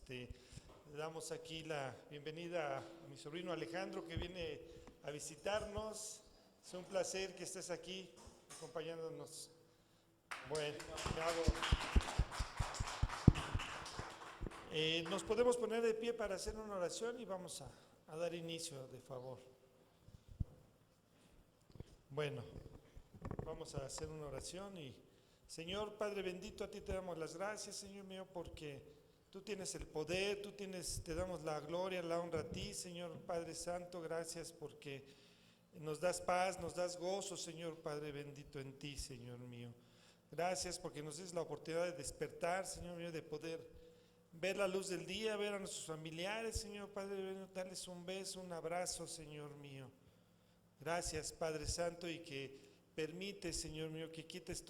Le damos aquí la bienvenida a mi sobrino Alejandro, que viene a visitarnos. Es un placer que estés aquí acompañándonos. Bueno, nos podemos poner de pie para hacer una oración y vamos a dar inicio, de favor. Bueno, vamos a hacer una oración y Señor Padre bendito, a ti te damos las gracias, Señor mío, porque tú tienes el poder, te damos la gloria, la honra a ti, Señor Padre Santo. Gracias porque nos das paz, nos das gozo, Señor Padre bendito, en ti, Señor mío. Gracias porque nos des la oportunidad de despertar, Señor mío, de poder ver la luz del día, ver a nuestros familiares, Señor Padre bendito, darles un beso, un abrazo, Señor mío. Gracias, Padre Santo, y que permite, Señor mío, que quitas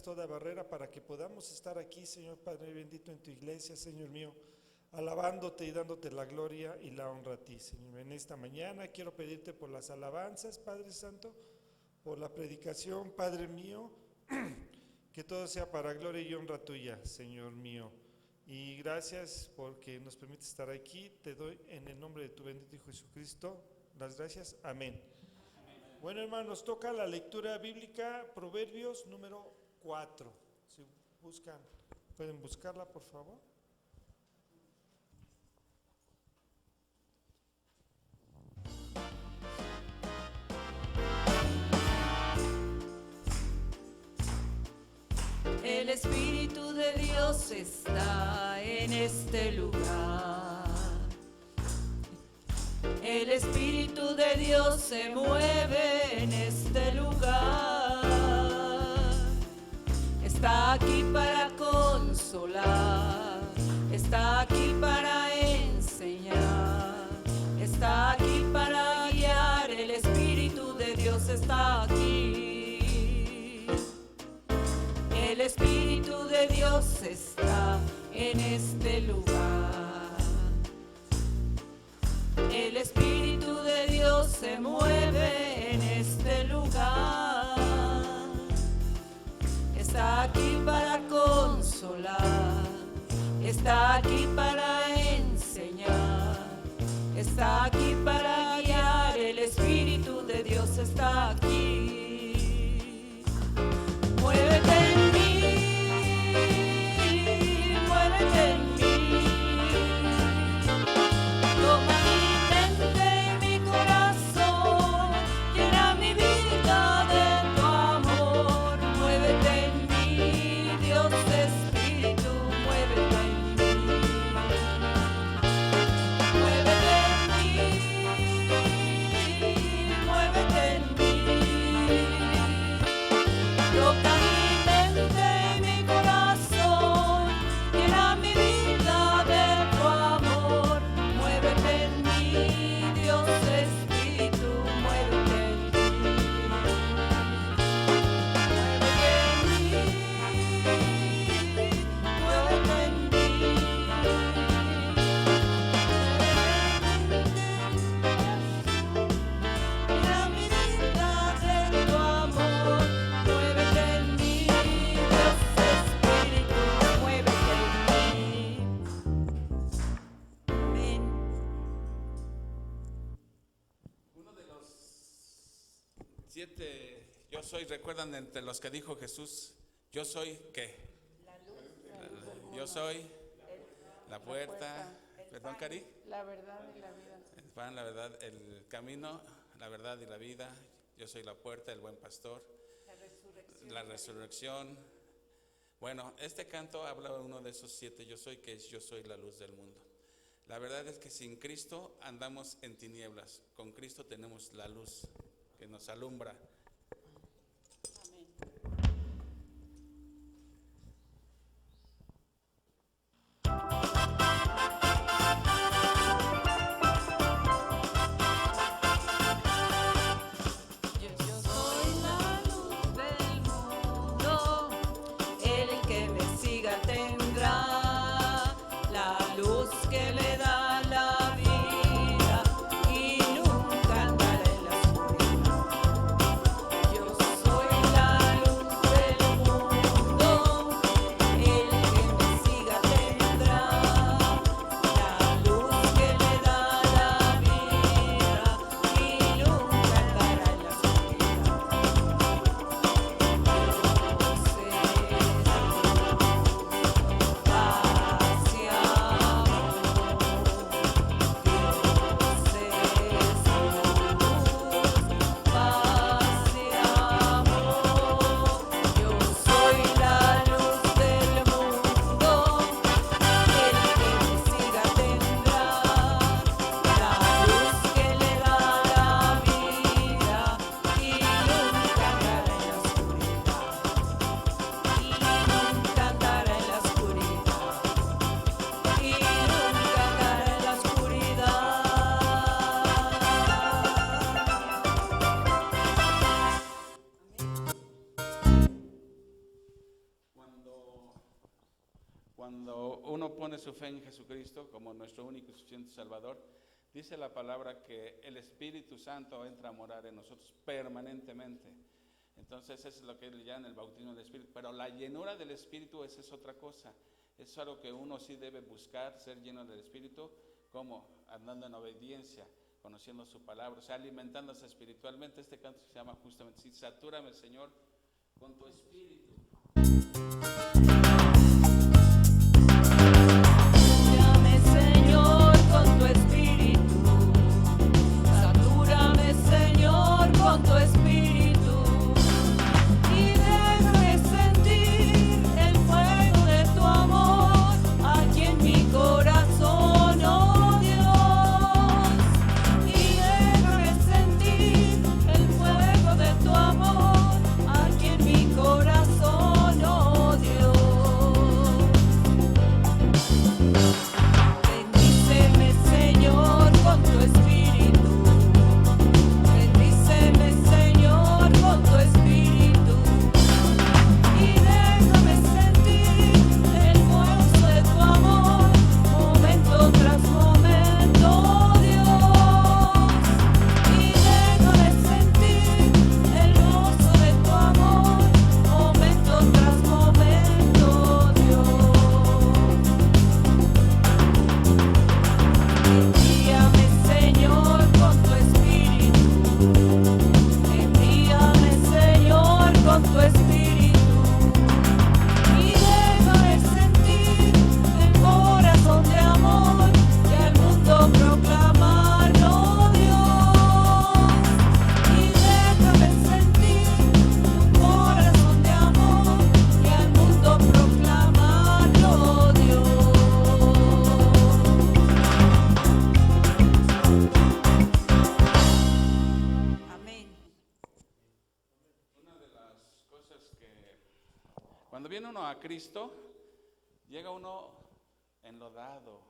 toda barrera para que podamos estar aquí, Señor Padre bendito, en tu iglesia, Señor mío, alabándote y dándote la gloria y la honra a ti, Señor. En esta mañana quiero pedirte por las alabanzas, Padre Santo, por la predicación, Padre mío, que todo sea para gloria y honra tuya, Señor mío. Y gracias porque nos permite estar aquí. Te doy en el nombre de tu bendito Hijo Jesucristo las gracias. Amén. Bueno, hermanos, toca la lectura bíblica, Proverbios número 4. Si buscan, pueden buscarla, por favor. El Espíritu de Dios está en este lugar. El Espíritu de Dios se mueve en este lugar. Está aquí para consolar, está aquí para enseñar, está aquí para guiar. El Espíritu de Dios está aquí. El Espíritu de Dios está en este lugar. El Espíritu de Dios se mueve en este lugar. Está aquí para consolar, está aquí para enseñar, está aquí para guiar. El Espíritu de Dios está aquí. Muévete en mí, muévete en mí. Toma mi mente y mi corazón, llena mi vida de tu amor. Muévete en mí, Dios Espíritu, muévete en mí. Muévete en mí, muévete en mí. Toca mi mente y mi corazón, llena mi vida de tu amor. Muévete en mí, Dios Espíritu, muévete en mí. Muévete en mí, llena mi vida de tu amor. Muévete en mí, Dios Espíritu, muévete en mí. Amén. Uno de los 7 yo soy, recuerdan entre los que dijo Jesús, yo soy ¿qué? Yo soy la puerta, perdón, Cari, La verdad y la vida. el pan, la verdad, el camino, la verdad y la vida. Yo soy la puerta, el buen pastor, la resurrección. Bueno, este canto habla de uno de esos 7 yo soy, que es yo soy la luz del mundo. La verdad es que sin Cristo andamos en tinieblas, con Cristo tenemos la luz que nos alumbra. Amén. Yo soy la luz del mundo, el que me siga tendrá la luz que le da la vida y nunca andará en la oscuridad. su fe en Jesucristo como nuestro único y suficiente Salvador, dice la palabra que el Espíritu Santo entra a morar en nosotros permanentemente. Entonces eso es lo que le llaman el bautismo del Espíritu. Pero la llenura del Espíritu, esa es otra cosa. Es algo que uno sí debe buscar, ser lleno del Espíritu, como andando en obediencia, conociendo su palabra, o sea, alimentándose espiritualmente. Este canto se llama justamente así: satúrame, Señor, con tu Espíritu. Satúrame, Señor, con tu Espíritu. Satúrame, Señor, con tu Espíritu. Y déjame sentir el fuego de tu amor aquí en mi corazón, oh Dios. Y déjame sentir el fuego de tu amor aquí en mi corazón, oh Dios. Bendíceme, Señor, con tu Espíritu. Bendíceme, Señor, con tu Espíritu. Y déjame sentir el gozo de tu amor, momento tras momento, oh Dios. Y déjame sentir el gozo de tu amor, momento tras momento, oh Dios. Envíame, Señor, con tu Espíritu. Envíame, Señor, con tu Espíritu. Y déjame sentir el corazón de amor y al mundo proclamarlo, oh Dios. Y déjame sentir tu corazón de amor y al mundo proclamarlo, oh Dios. Amén. Una de las cosas que cuando viene uno a Cristo, llega uno enlodado,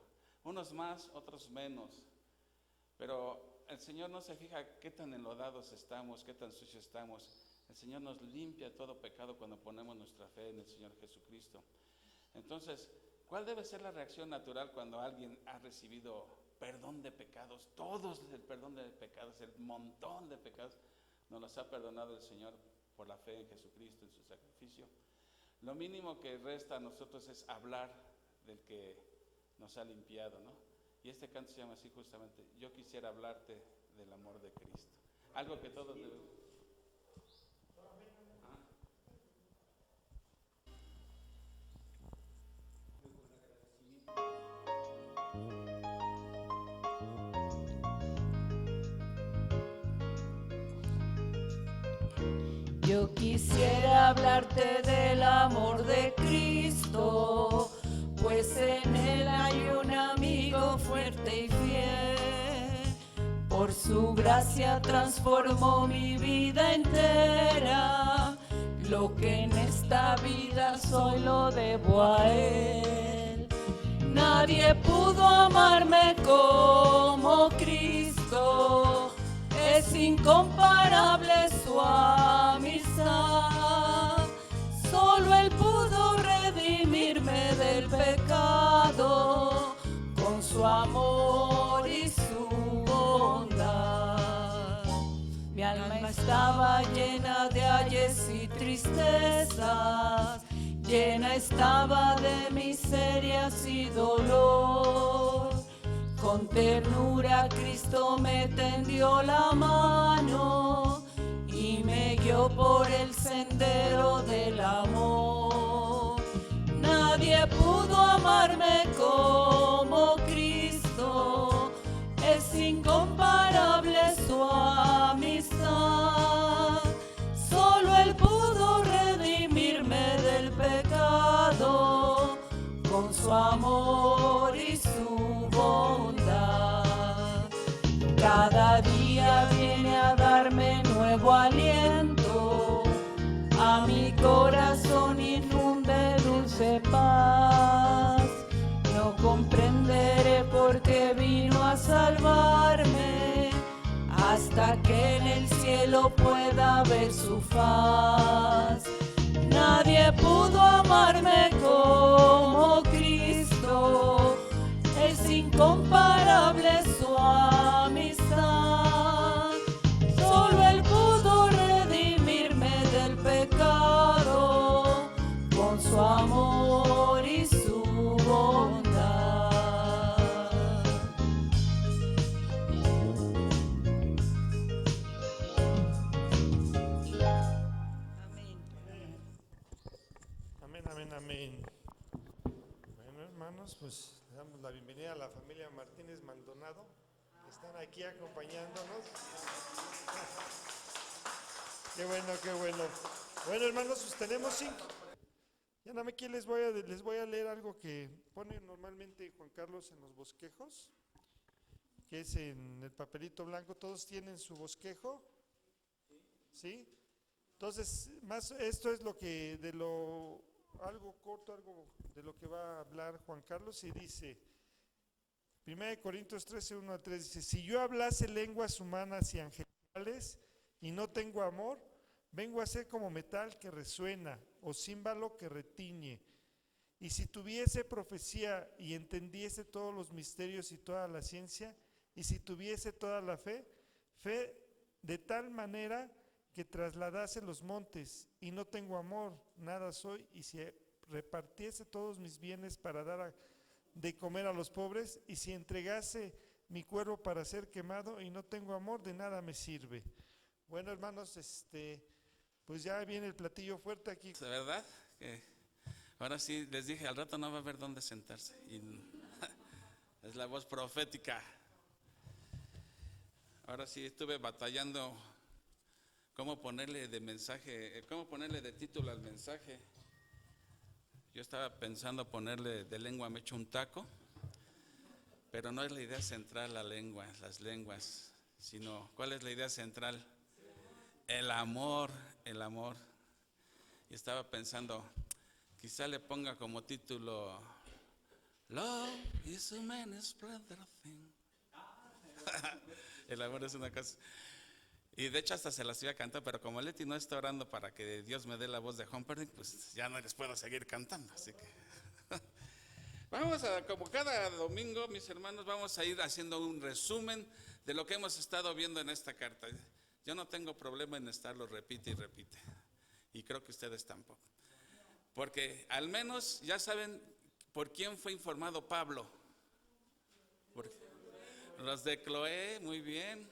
unos más, otros menos, pero el Señor no se fija qué tan enlodados estamos, qué tan sucios estamos. El Señor nos limpia todo pecado cuando ponemos nuestra fe en el Señor Jesucristo. Entonces, ¿cuál debe ser la reacción natural cuando alguien ha recibido perdón de pecados? Todos el perdón de pecados, el montón de pecados nos los ha perdonado el Señor por la fe en Jesucristo, en su sacrificio. Lo mínimo que resta a nosotros es hablar del que nos ha limpiado, ¿no? Y este canto se llama así justamente: yo quisiera hablarte del amor de Cristo. Algo que todos debemos. Yo quisiera hablarte del amor de Cristo, pues en él hay un amigo fuerte y fiel. Por su gracia transformó mi vida entera. Lo que en esta vida soy lo debo a él. Nadie pudo amarme como Cristo. Es incomparable su amistad. Solo él pudo redimirme del pecado con su amor y su bondad. Mi alma estaba llena de ayes y tristezas, llena estaba de miserias y dolor. Con ternura Cristo me tendió la mano y me guió por el sendero del amor. Nadie pudo amarme como Cristo, es incomparable su amistad. Solo él pudo redimirme del pecado con su amor y su bondad. Cada día viene a darme nuevo aliento, a mi corazón inunde dulce paz. No comprenderé por qué vino a salvarme, hasta que en el cielo pueda ver su faz. Nadie pudo amarme como Cristo, incomparable su amistad. Solo Él pudo redimirme del pecado con su amor y su bondad. Amén, amén, amén. Bueno, hermanos, pues le damos la bienvenida a la familia Martínez Maldonado, que están aquí acompañándonos. Qué bueno, qué bueno. Bueno, hermanos, pues tenemos 5. Ya nada más aquí les voy a leer algo que pone normalmente Juan Carlos en los bosquejos, que es en el papelito blanco. ¿Todos tienen su bosquejo? ¿Sí? Entonces, más esto es lo que algo corto, algo de lo que va a hablar Juan Carlos, y dice, 1 Corintios 13, 1 a 3, dice: si yo hablase lenguas humanas y angelicales y no tengo amor, vengo a ser como metal que resuena o címbalo que retiñe. Y si tuviese profecía y entendiese todos los misterios y toda la ciencia, y si tuviese toda la fe de tal manera que trasladase los montes, y no tengo amor, nada soy. Y si repartiese todos mis bienes para dar de comer a los pobres, y si entregase mi cuerpo para ser quemado y no tengo amor, de nada me sirve. Bueno, hermanos, pues ya viene el platillo fuerte aquí. ¿De verdad? Ahora sí, les dije, al rato no va a haber dónde sentarse. Y es la voz profética. Ahora sí estuve batallando cómo ponerle de mensaje, cómo ponerle de título al mensaje. Yo estaba pensando ponerle de lengua me echo un taco, pero no es la idea central la lengua, las lenguas, sino ¿cuál es la idea central? El amor, el amor. Y estaba pensando, quizá le ponga como título Love is a man splendid thing. El amor es una cosa. Y de hecho hasta se las iba a cantar, pero como Leti no está orando para que Dios me dé la voz de Humperdinck, pues ya no les puedo seguir cantando, así que vamos a, como cada domingo, mis hermanos, vamos a ir haciendo un resumen de lo que hemos estado viendo en esta carta. Yo no tengo problema en estarlo repite y repite, y creo que ustedes tampoco, porque al menos ya saben por quién fue informado Pablo. Por los de Cloé, muy bien.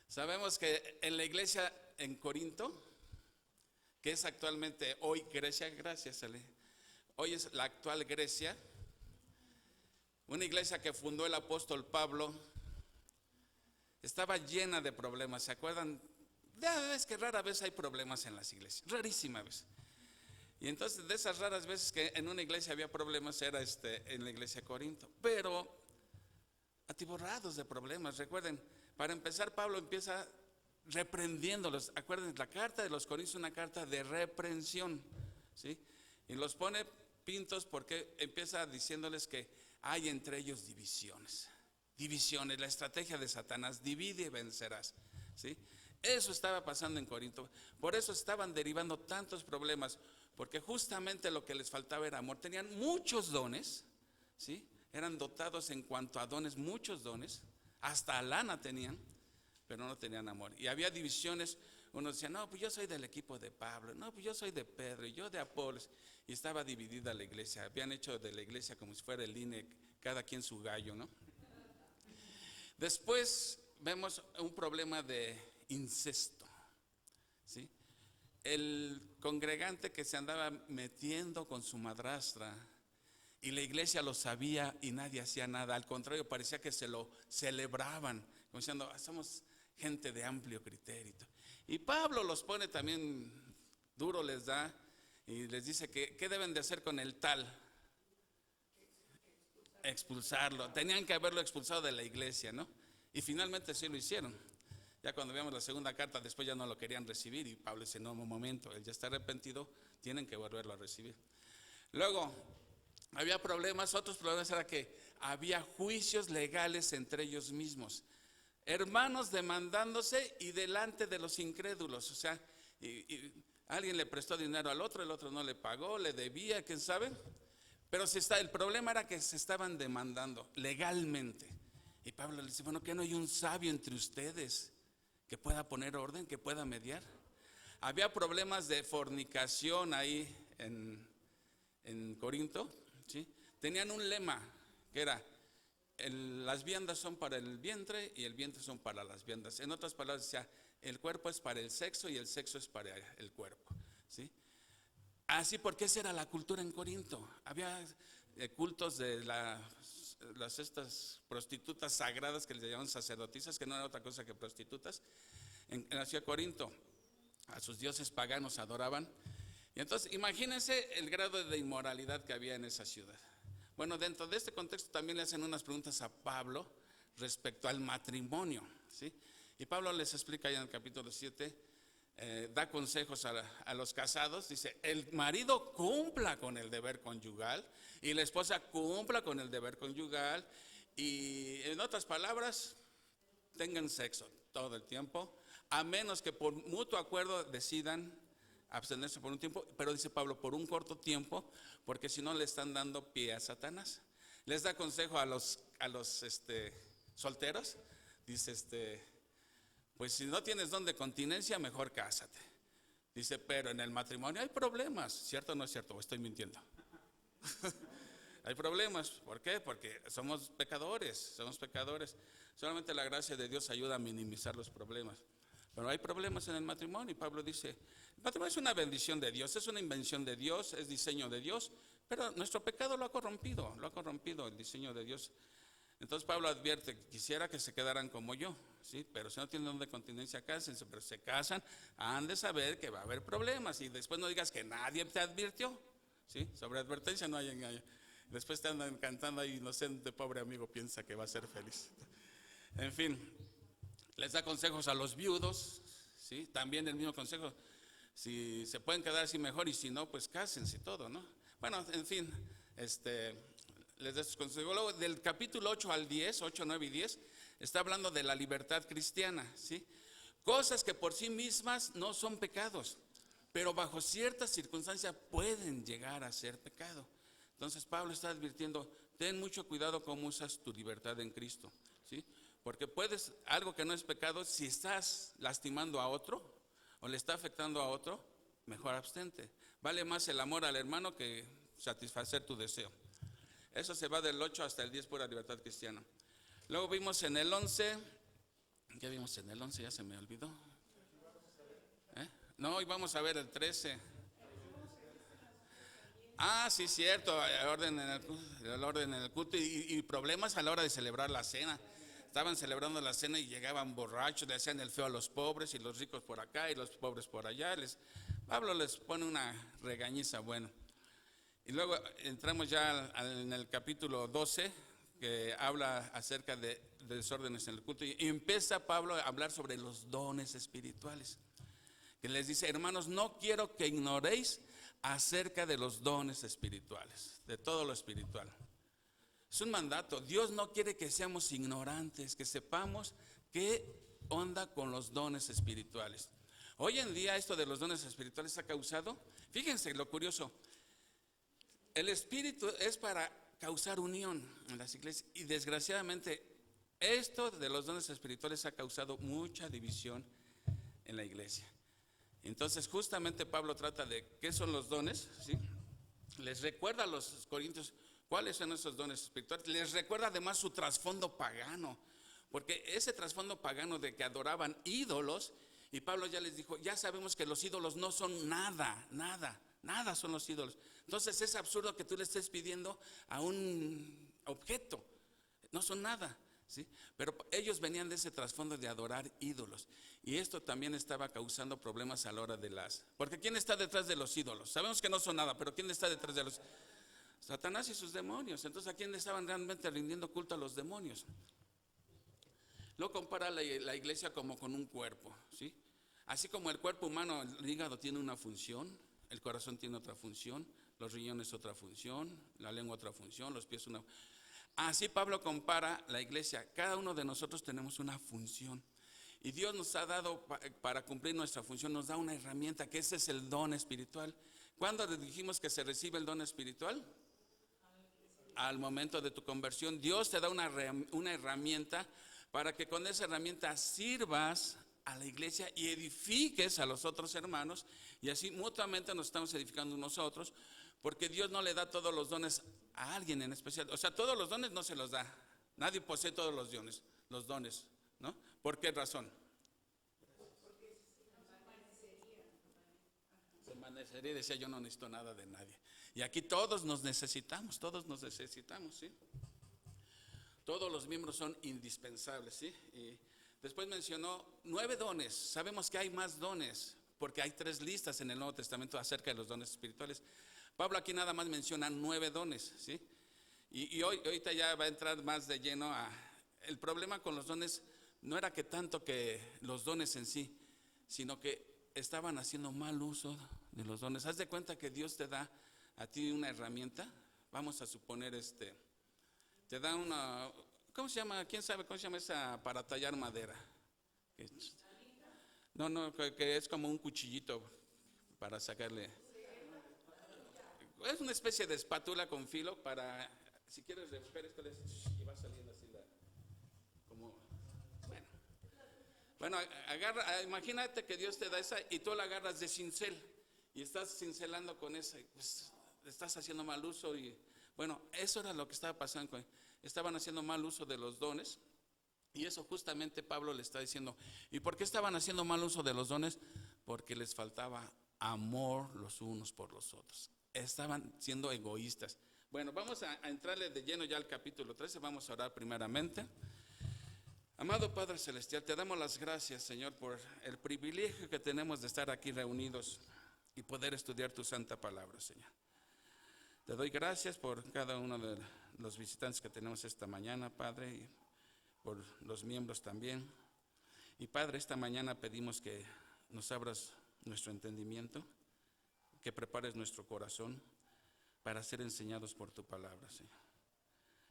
Sabemos que en la iglesia en Corinto, que es actualmente hoy Grecia, gracias Ale, hoy es la actual Grecia, una iglesia que fundó el apóstol Pablo, estaba llena de problemas. ¿Se acuerdan? Ya ves que rara vez hay problemas en las iglesias, rarísima vez. Y entonces de esas raras veces que en una iglesia había problemas era en la iglesia de Corinto, pero atiborrados de problemas. Recuerden, para empezar Pablo empieza reprendiéndolos. Acuérdense, la carta de los Corintios es una carta de reprensión, ¿sí? Y los pone pintos porque empieza diciéndoles que hay entre ellos divisiones. Divisiones, la estrategia de Satanás, divide y vencerás, ¿sí? Eso estaba pasando en Corinto. Por eso estaban derivando tantos problemas, porque justamente lo que les faltaba era amor. Tenían muchos dones, ¿sí? Eran dotados en cuanto a dones, muchos dones, hasta lana tenían, pero no tenían amor. Y había divisiones. Uno decía, no, pues yo soy del equipo de Pablo, no, pues yo soy de Pedro, y yo de Apolos. Y estaba dividida la iglesia. Habían hecho de la iglesia como si fuera el INE, cada quien su gallo, ¿no? Después vemos un problema de incesto, ¿sí? El congregante que se andaba metiendo con su madrastra, y la iglesia lo sabía y nadie hacía nada. Al contrario, parecía que se lo celebraban, como diciendo, somos gente de amplio criterio. Y Pablo los pone también duro, les da y les dice que ¿qué deben de hacer con el tal? Expulsarlo. Tenían que haberlo expulsado de la iglesia, ¿no? Y finalmente sí lo hicieron. Ya cuando veamos la segunda carta, después ya no lo querían recibir, y Pablo dice, no, un momento, él ya está arrepentido, tienen que volverlo a recibir. Luego había problemas. Otros problemas era que había juicios legales entre ellos mismos, hermanos demandándose y delante de los incrédulos. O sea, y alguien le prestó dinero al otro, el otro no le pagó, le debía, quién sabe. Pero el problema era que se estaban demandando legalmente. Y Pablo le dice, bueno, ¿que no hay un sabio entre ustedes que pueda poner orden, que pueda mediar? Había problemas de fornicación ahí en Corinto, ¿sí? Tenían un lema que era, las viandas son para el vientre y el vientre son para las viandas. En otras palabras decía, el cuerpo es para el sexo y el sexo es para el cuerpo, ¿sí? Así, porque esa era la cultura en Corinto. Había cultos de estas prostitutas sagradas que les llamaban sacerdotisas, que no era otra cosa que prostitutas, en la ciudad de Corinto. A sus dioses paganos adoraban. Y entonces imagínense el grado de inmoralidad que había en esa ciudad. Bueno, dentro de este contexto también le hacen unas preguntas a Pablo respecto al matrimonio, ¿sí? Y Pablo les explica ya en el capítulo 7, da consejos a los casados. Dice, el marido cumpla con el deber conyugal y la esposa cumpla con el deber conyugal. Y en otras palabras, tengan sexo todo el tiempo, a menos que por mutuo acuerdo decidan abstenerse por un tiempo. Pero dice Pablo, por un corto tiempo, porque si no le están dando pie a Satanás. Les da consejo a los solteros. Dice, pues si no tienes don de continencia, mejor cásate. Dice, pero en el matrimonio hay problemas. ¿Cierto o no es cierto? ¿O estoy mintiendo? Hay problemas. ¿Por qué? Porque somos pecadores. Solamente la gracia de Dios ayuda a minimizar los problemas. Pero hay problemas en el matrimonio. Y Pablo dice, el matrimonio es una bendición de Dios, es una invención de Dios, es diseño de Dios. Pero nuestro pecado lo ha corrompido el diseño de Dios. Entonces Pablo advierte, quisiera que se quedaran como yo, ¿sí? Pero si no tienen don de continencia, cásense. Pero se casan, han de saber que va a haber problemas. Y después no digas que nadie te advirtió, ¿sí? Sobre advertencia no hay engaño. Después te andan cantando ahí, inocente pobre amigo piensa que va a ser feliz. En fin, les da consejos a los viudos, ¿sí? También el mismo consejo, si se pueden quedar así mejor, y si no, pues cásense y todo, ¿no? Bueno, en fin, les da sus consejos. Luego del capítulo 8 al 10, 8, 9 y 10, está hablando de la libertad cristiana, ¿sí? Cosas que por sí mismas no son pecados, pero bajo ciertas circunstancias pueden llegar a ser pecado. Entonces Pablo está advirtiendo, ten mucho cuidado cómo usas tu libertad en Cristo, ¿sí? Porque algo que no es pecado, si estás lastimando a otro o le está afectando a otro, mejor abstente. Vale más el amor al hermano que satisfacer tu deseo. Eso se va del 8 hasta el 10, pura libertad cristiana. Luego vimos en el 11, ¿qué vimos en el 11? Ya se me olvidó. No, hoy vamos a ver el 13. Sí, cierto, el orden en el culto y problemas a la hora de celebrar la cena. Estaban celebrando la cena y llegaban borrachos, le hacían el feo a los pobres y los ricos por acá y los pobres por allá. Pablo les pone una regañiza, bueno. Y luego entramos ya en el capítulo 12, que habla acerca de desórdenes en el culto. Y empieza Pablo a hablar sobre los dones espirituales. Que les dice, hermanos, no quiero que ignoréis acerca de los dones espirituales, de todo lo espiritual. Es un mandato. Dios no quiere que seamos ignorantes, que sepamos qué onda con los dones espirituales. Hoy en día esto de los dones espirituales ha causado, fíjense lo curioso, el espíritu es para causar unión en las iglesias y desgraciadamente esto de los dones espirituales ha causado mucha división en la iglesia. Entonces justamente Pablo trata de qué son los dones, ¿sí? Les recuerda a los corintios cuáles son esos dones espirituales. Les recuerda además su trasfondo pagano, porque ese trasfondo pagano de que adoraban ídolos, y Pablo ya les dijo, ya sabemos que los ídolos no son nada son los ídolos. Entonces es absurdo que tú le estés pidiendo a un objeto, no son nada, ¿sí? Pero ellos venían de ese trasfondo de adorar ídolos, y esto también estaba causando problemas a la hora porque ¿quién está detrás de los ídolos? Sabemos que no son nada, pero ¿quién está detrás de los? Satanás y sus demonios. Entonces, ¿a quién le estaban realmente rindiendo culto? A los demonios. Lo compara la iglesia como con un cuerpo, ¿sí? Así como el cuerpo humano, el hígado tiene una función, el corazón tiene otra función, los riñones otra función, la lengua otra función, los pies una. Así Pablo compara la iglesia. Cada uno de nosotros tenemos una función. Y Dios nos ha dado, para cumplir nuestra función, nos da una herramienta, que ese es el don espiritual. ¿Cuándo dijimos que se recibe el don espiritual? al momento de tu conversión. Dios te da una herramienta para que con esa herramienta sirvas a la iglesia y edifiques a los otros hermanos, y así mutuamente nos estamos edificando nosotros, porque Dios no le da todos los dones a alguien en especial. O sea, todos los dones no se los da. Nadie posee todos los dones, ¿no? ¿Por qué razón? Se envanecería y decía, yo no necesito nada de nadie. Y aquí todos nos necesitamos, ¿sí? Todos los miembros son indispensables, ¿sí? Y después mencionó 9 dones. Sabemos que hay más dones, porque hay 3 listas en el Nuevo Testamento acerca de los dones espirituales. Pablo aquí nada más menciona 9 dones, ¿sí? Y ahorita ya va a entrar más de lleno a... El problema con los dones no era que tanto que los dones en sí, sino que estaban haciendo mal uso de los dones. Haz de cuenta que Dios te da a ti una herramienta. Vamos a suponer te da una... ¿Cómo se llama? ¿Quién sabe cómo se llama esa para tallar madera? No, que es como un cuchillito para sacarle. Es una especie de espátula con filo para, si quieres revolver esto y va saliendo así como, bueno, imagínate que Dios te da esa y tú la agarras de cincel y estás cincelando con esa, pues estás haciendo mal uso. Y bueno, eso era lo que estaba pasando, estaban haciendo mal uso de los dones. Y eso justamente Pablo le está diciendo. ¿Y por qué estaban haciendo mal uso de los dones? Porque les faltaba amor los unos por los otros. Estaban siendo egoístas. Bueno, vamos a entrarle de lleno ya al capítulo 13. Vamos a orar primeramente. Amado Padre Celestial, te damos las gracias, Señor, por el privilegio que tenemos de estar aquí reunidos y poder estudiar tu santa palabra, Señor. Te doy gracias por cada uno de los visitantes que tenemos esta mañana, Padre, y por los miembros también. Y Padre, esta mañana pedimos que nos abras nuestro entendimiento, que prepares nuestro corazón para ser enseñados por tu palabra, Señor.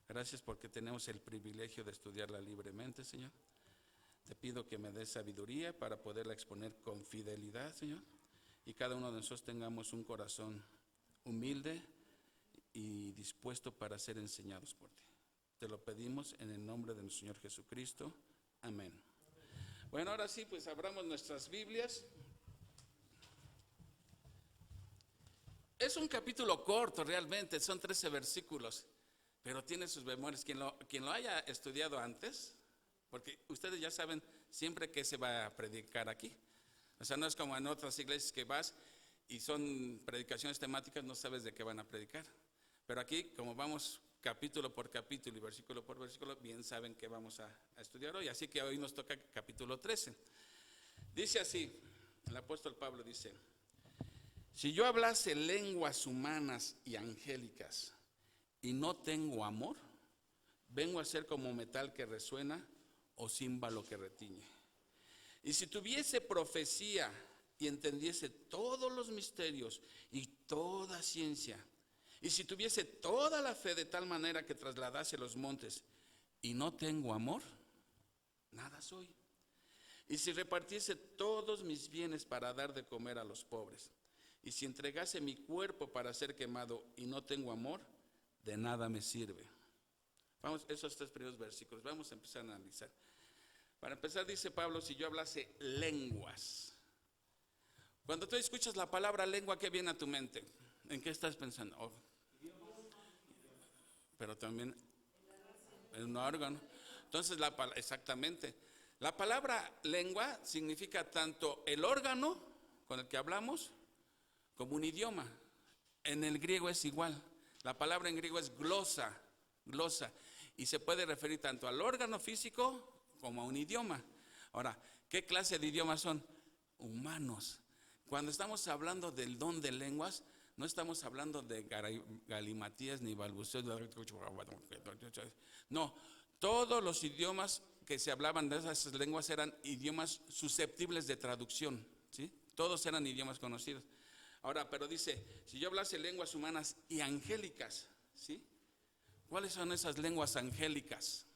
Gracias porque tenemos el privilegio de estudiarla libremente, Señor. Te pido que me des sabiduría para poderla exponer con fidelidad, Señor, y cada uno de nosotros tengamos un corazón humilde y dispuesto para ser enseñados por ti. Te lo pedimos en el nombre de nuestro Señor Jesucristo. Amén. Bueno, ahora sí, pues abramos nuestras Biblias. Es un capítulo corto realmente, son 13 versículos, pero tiene sus memorias. Quien lo haya estudiado antes, porque ustedes ya saben siempre que se va a predicar aquí. O sea, no es como en otras iglesias que vas y son predicaciones temáticas, no sabes de qué van a predicar. Pero aquí, como vamos capítulo por capítulo y versículo por versículo, bien saben que vamos a estudiar hoy. Así que hoy nos toca capítulo 13. Dice así, el apóstol Pablo dice: si yo hablase lenguas humanas y angélicas y no tengo amor, vengo a ser como metal que resuena o címbalo que retiñe. Y si tuviese profecía y entendiese todos los misterios y toda ciencia, y si tuviese toda la fe de tal manera que trasladase los montes y no tengo amor, nada soy. Y si repartiese todos mis bienes para dar de comer a los pobres, y si entregase mi cuerpo para ser quemado y no tengo amor, de nada me sirve. Vamos, esos 3 primeros versículos, vamos a empezar a analizar. Para empezar dice Pablo, si yo hablase lenguas. Cuando tú escuchas la palabra lengua, ¿qué viene a tu mente? ¿En qué estás pensando? Oh, pero también en un órgano. Entonces, exactamente. La palabra lengua significa tanto el órgano con el que hablamos como un idioma. En el griego es igual. La palabra en griego es glosa, y se puede referir tanto al órgano físico como a un idioma. Ahora, ¿qué clase de idiomas son? Humanos. Cuando estamos hablando del don de lenguas, no estamos hablando de galimatías ni balbuceos. No, todos los idiomas que se hablaban de esas lenguas eran idiomas susceptibles de traducción, ¿sí? Todos eran idiomas conocidos. Ahora, pero dice, si yo hablase lenguas humanas y angélicas, ¿sí? ¿Cuáles son esas lenguas angélicas?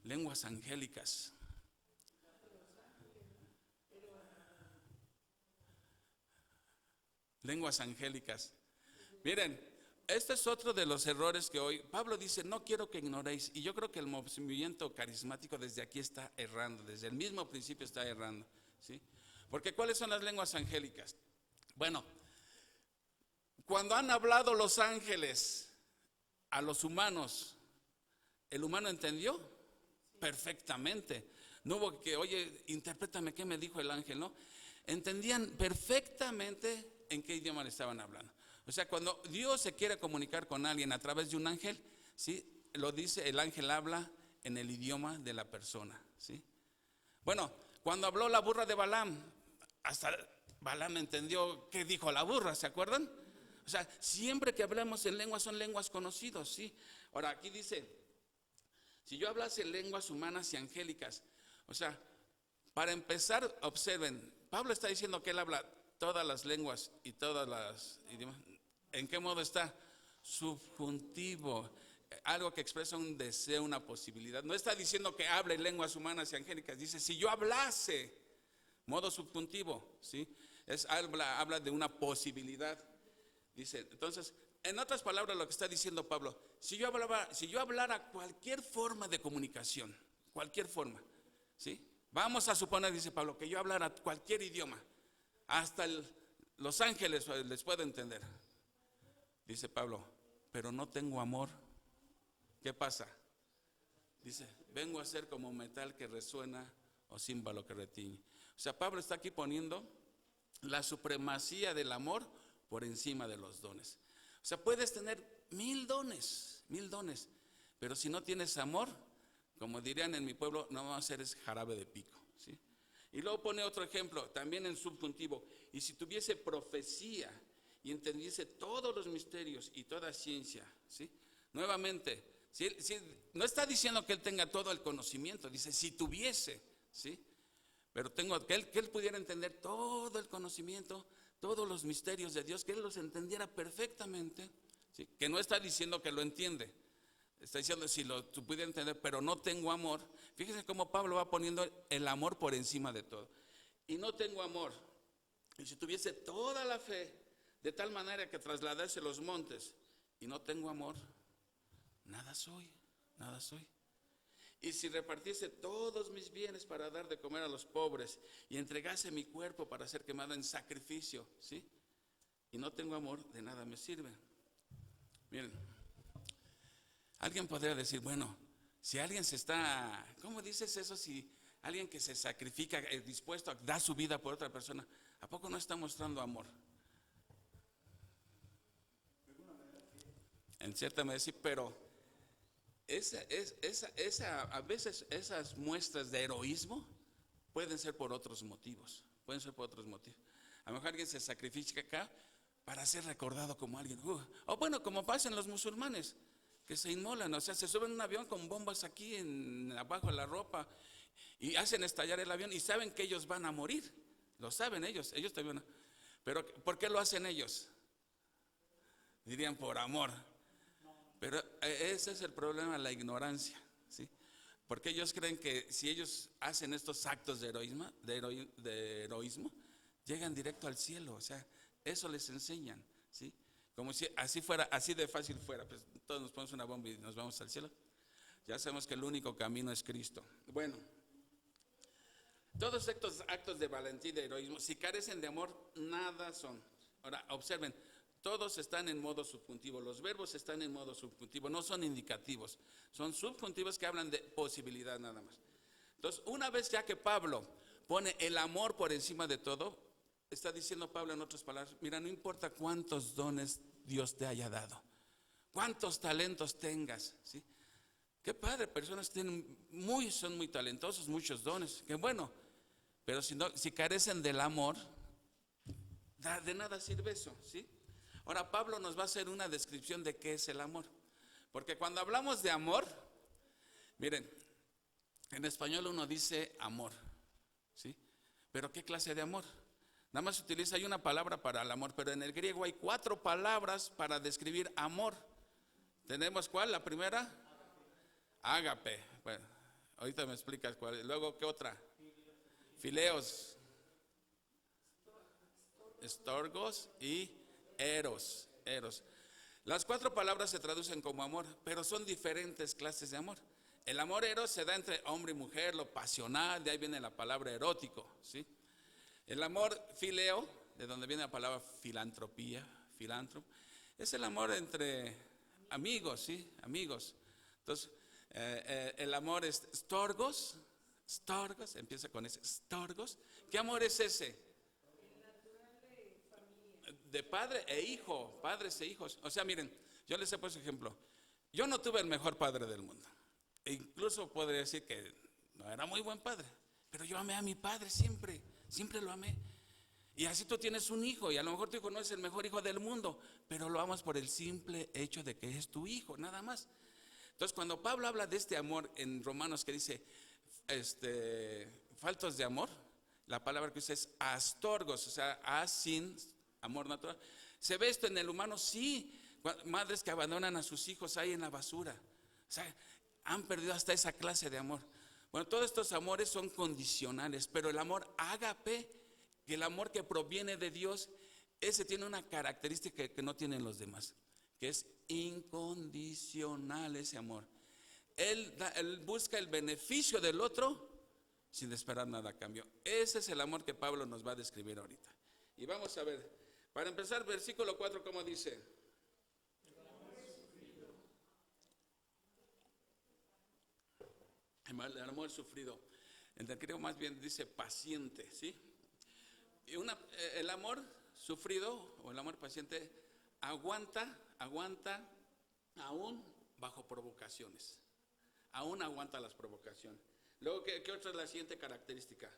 Lenguas angélicas. Lenguas angélicas. Miren, este es otro de los errores que hoy Pablo dice, no quiero que ignoréis. Y yo creo que el movimiento carismático desde aquí está errando, desde el mismo principio está errando, ¿sí? Porque ¿cuáles son las lenguas angélicas? Bueno, cuando han hablado los ángeles a los humanos, ¿el humano entendió? Perfectamente. No hubo que, oye, interprétame qué me dijo el ángel, ¿no? Entendían perfectamente en qué idioma le estaban hablando. O sea, cuando Dios se quiere comunicar con alguien a través de un ángel, ¿sí? Lo dice, el ángel habla en el idioma de la persona, ¿sí? Bueno, cuando habló la burra de Balaam, hasta Balaam entendió qué dijo la burra, ¿se acuerdan? O sea, siempre que hablamos en lenguas son lenguas conocidos, ¿sí? Ahora, aquí dice, si yo hablase lenguas humanas y angélicas, o sea, para empezar, observen, Pablo está diciendo que él habla todas las lenguas y todas las idiomas. ¿En qué modo está? Subjuntivo, algo que expresa un deseo, una posibilidad. No está diciendo que hable en lenguas humanas y angélicas, dice, si yo hablase, modo subjuntivo, ¿sí? Habla de una posibilidad. Dice, entonces, en otras palabras, lo que está diciendo Pablo, si yo hablara cualquier forma de comunicación, cualquier forma, ¿sí? Vamos a suponer, dice Pablo, que yo hablara cualquier idioma, hasta los ángeles les puedo entender. Dice Pablo, pero no tengo amor. ¿Qué pasa? Dice, vengo a ser como metal que resuena o címbalo que retiñe. O sea, Pablo está aquí poniendo la supremacía del amor por encima de los dones. O sea, puedes tener 1000 dones, pero si no tienes amor, como dirían en mi pueblo, no va a ser es jarabe de pico, ¿sí? Y luego pone otro ejemplo, también en subjuntivo, y si tuviese profecía y entendiese todos los misterios y toda ciencia, ¿sí? Nuevamente, no está diciendo que él tenga todo el conocimiento, dice si tuviese, ¿sí? Pero que él pudiera entender todo el conocimiento, todos los misterios de Dios, que él los entendiera perfectamente, ¿sí? Que no está diciendo que lo entiende, está diciendo si tú pudieras entender, pero no tengo amor. Fíjense cómo Pablo va poniendo el amor por encima de todo. Y no tengo amor. Y si tuviese toda la fe, de tal manera que trasladase los montes, y no tengo amor, nada soy. Y si repartiese todos mis bienes para dar de comer a los pobres, y entregase mi cuerpo para ser quemado en sacrificio, ¿sí? Y no tengo amor, de nada me sirve. Miren, alguien podría decir, bueno, si alguien ¿cómo dices eso? Si alguien que se sacrifica, es dispuesto a dar su vida por otra persona, ¿a poco no está mostrando amor? En cierta medida sí, pero a veces esas muestras de heroísmo pueden ser por otros motivos. A lo mejor alguien se sacrifica acá para ser recordado como alguien. O bueno, como pasa en los musulmanes, que se inmolan, o sea, se suben a un avión con bombas aquí abajo de la ropa y hacen estallar el avión y saben que ellos van a morir. Lo saben ellos también. Pero ¿por qué lo hacen ellos? Dirían por amor. Pero ese es el problema, la ignorancia, ¿sí? Porque ellos creen que si ellos hacen estos actos de heroísmo, llegan directo al cielo, o sea, eso les enseñan, ¿sí? Como si así de fácil fuera, pues todos nos ponemos una bomba y nos vamos al cielo. Ya sabemos que el único camino es Cristo. Bueno, todos estos actos de valentía y de heroísmo, si carecen de amor, nada son. Ahora, observen, todos están en modo subjuntivo, los verbos están en modo subjuntivo, no son indicativos, son subjuntivos que hablan de posibilidad nada más. Entonces, una vez ya que Pablo pone el amor por encima de todo, está diciendo Pablo en otras palabras, mira, no importa cuántos dones Dios te haya dado, cuántos talentos tengas, ¿sí? Qué padre, personas son muy talentosos, muchos dones, qué bueno, pero si carecen del amor, de nada sirve eso, ¿sí? Ahora Pablo nos va a hacer una descripción de qué es el amor, porque cuando hablamos de amor, miren, en español uno dice amor, ¿sí? Pero ¿qué clase de amor? Nada más hay una palabra para el amor, pero en el griego hay 4 palabras para describir amor. ¿Tenemos cuál? La primera, ágape. Bueno, ahorita me explicas cuál. Luego, ¿qué otra? Fileos, estorgos y eros. Las 4 palabras se traducen como amor, pero son diferentes clases de amor. El amor eros se da entre hombre y mujer, lo pasional, de ahí viene la palabra erótico, ¿sí? El amor fileo, de donde viene la palabra filantropía, filántropo, es el amor entre amigos, ¿sí? Amigos. Entonces, el amor es storgos, empieza con ese, storgos. ¿Qué amor es ese? De padre e hijo, padres e hijos. O sea, miren, yo les he puesto ejemplo. Yo no tuve el mejor padre del mundo. E incluso podría decir que no era muy buen padre, pero yo amé a mi padre siempre, siempre lo amé. Y así tú tienes un hijo, y a lo mejor tu hijo no es el mejor hijo del mundo, pero lo amas por el simple hecho de que es tu hijo, nada más. Entonces, cuando Pablo habla de este amor en Romanos, que dice faltos de amor, la palabra que usa es astorgos, o sea, sin amor natural. ¿Se ve esto en el humano? Sí. Madres que abandonan a sus hijos ahí en la basura, o sea, han perdido hasta esa clase de amor. Bueno, todos estos amores son condicionales, pero el amor ágape, el amor que proviene de Dios, ese tiene una característica que no tienen los demás, que es incondicional ese amor. Él busca el beneficio del otro sin esperar nada a cambio. Ese es el amor que Pablo nos va a describir ahorita. Y vamos a ver, para empezar, versículo 4, ¿cómo dice? El amor sufrido. En el griego más bien dice paciente, ¿sí? Y el amor sufrido o el amor paciente aguanta aún bajo provocaciones. Aún aguanta las provocaciones. Luego, ¿qué otra es la siguiente característica?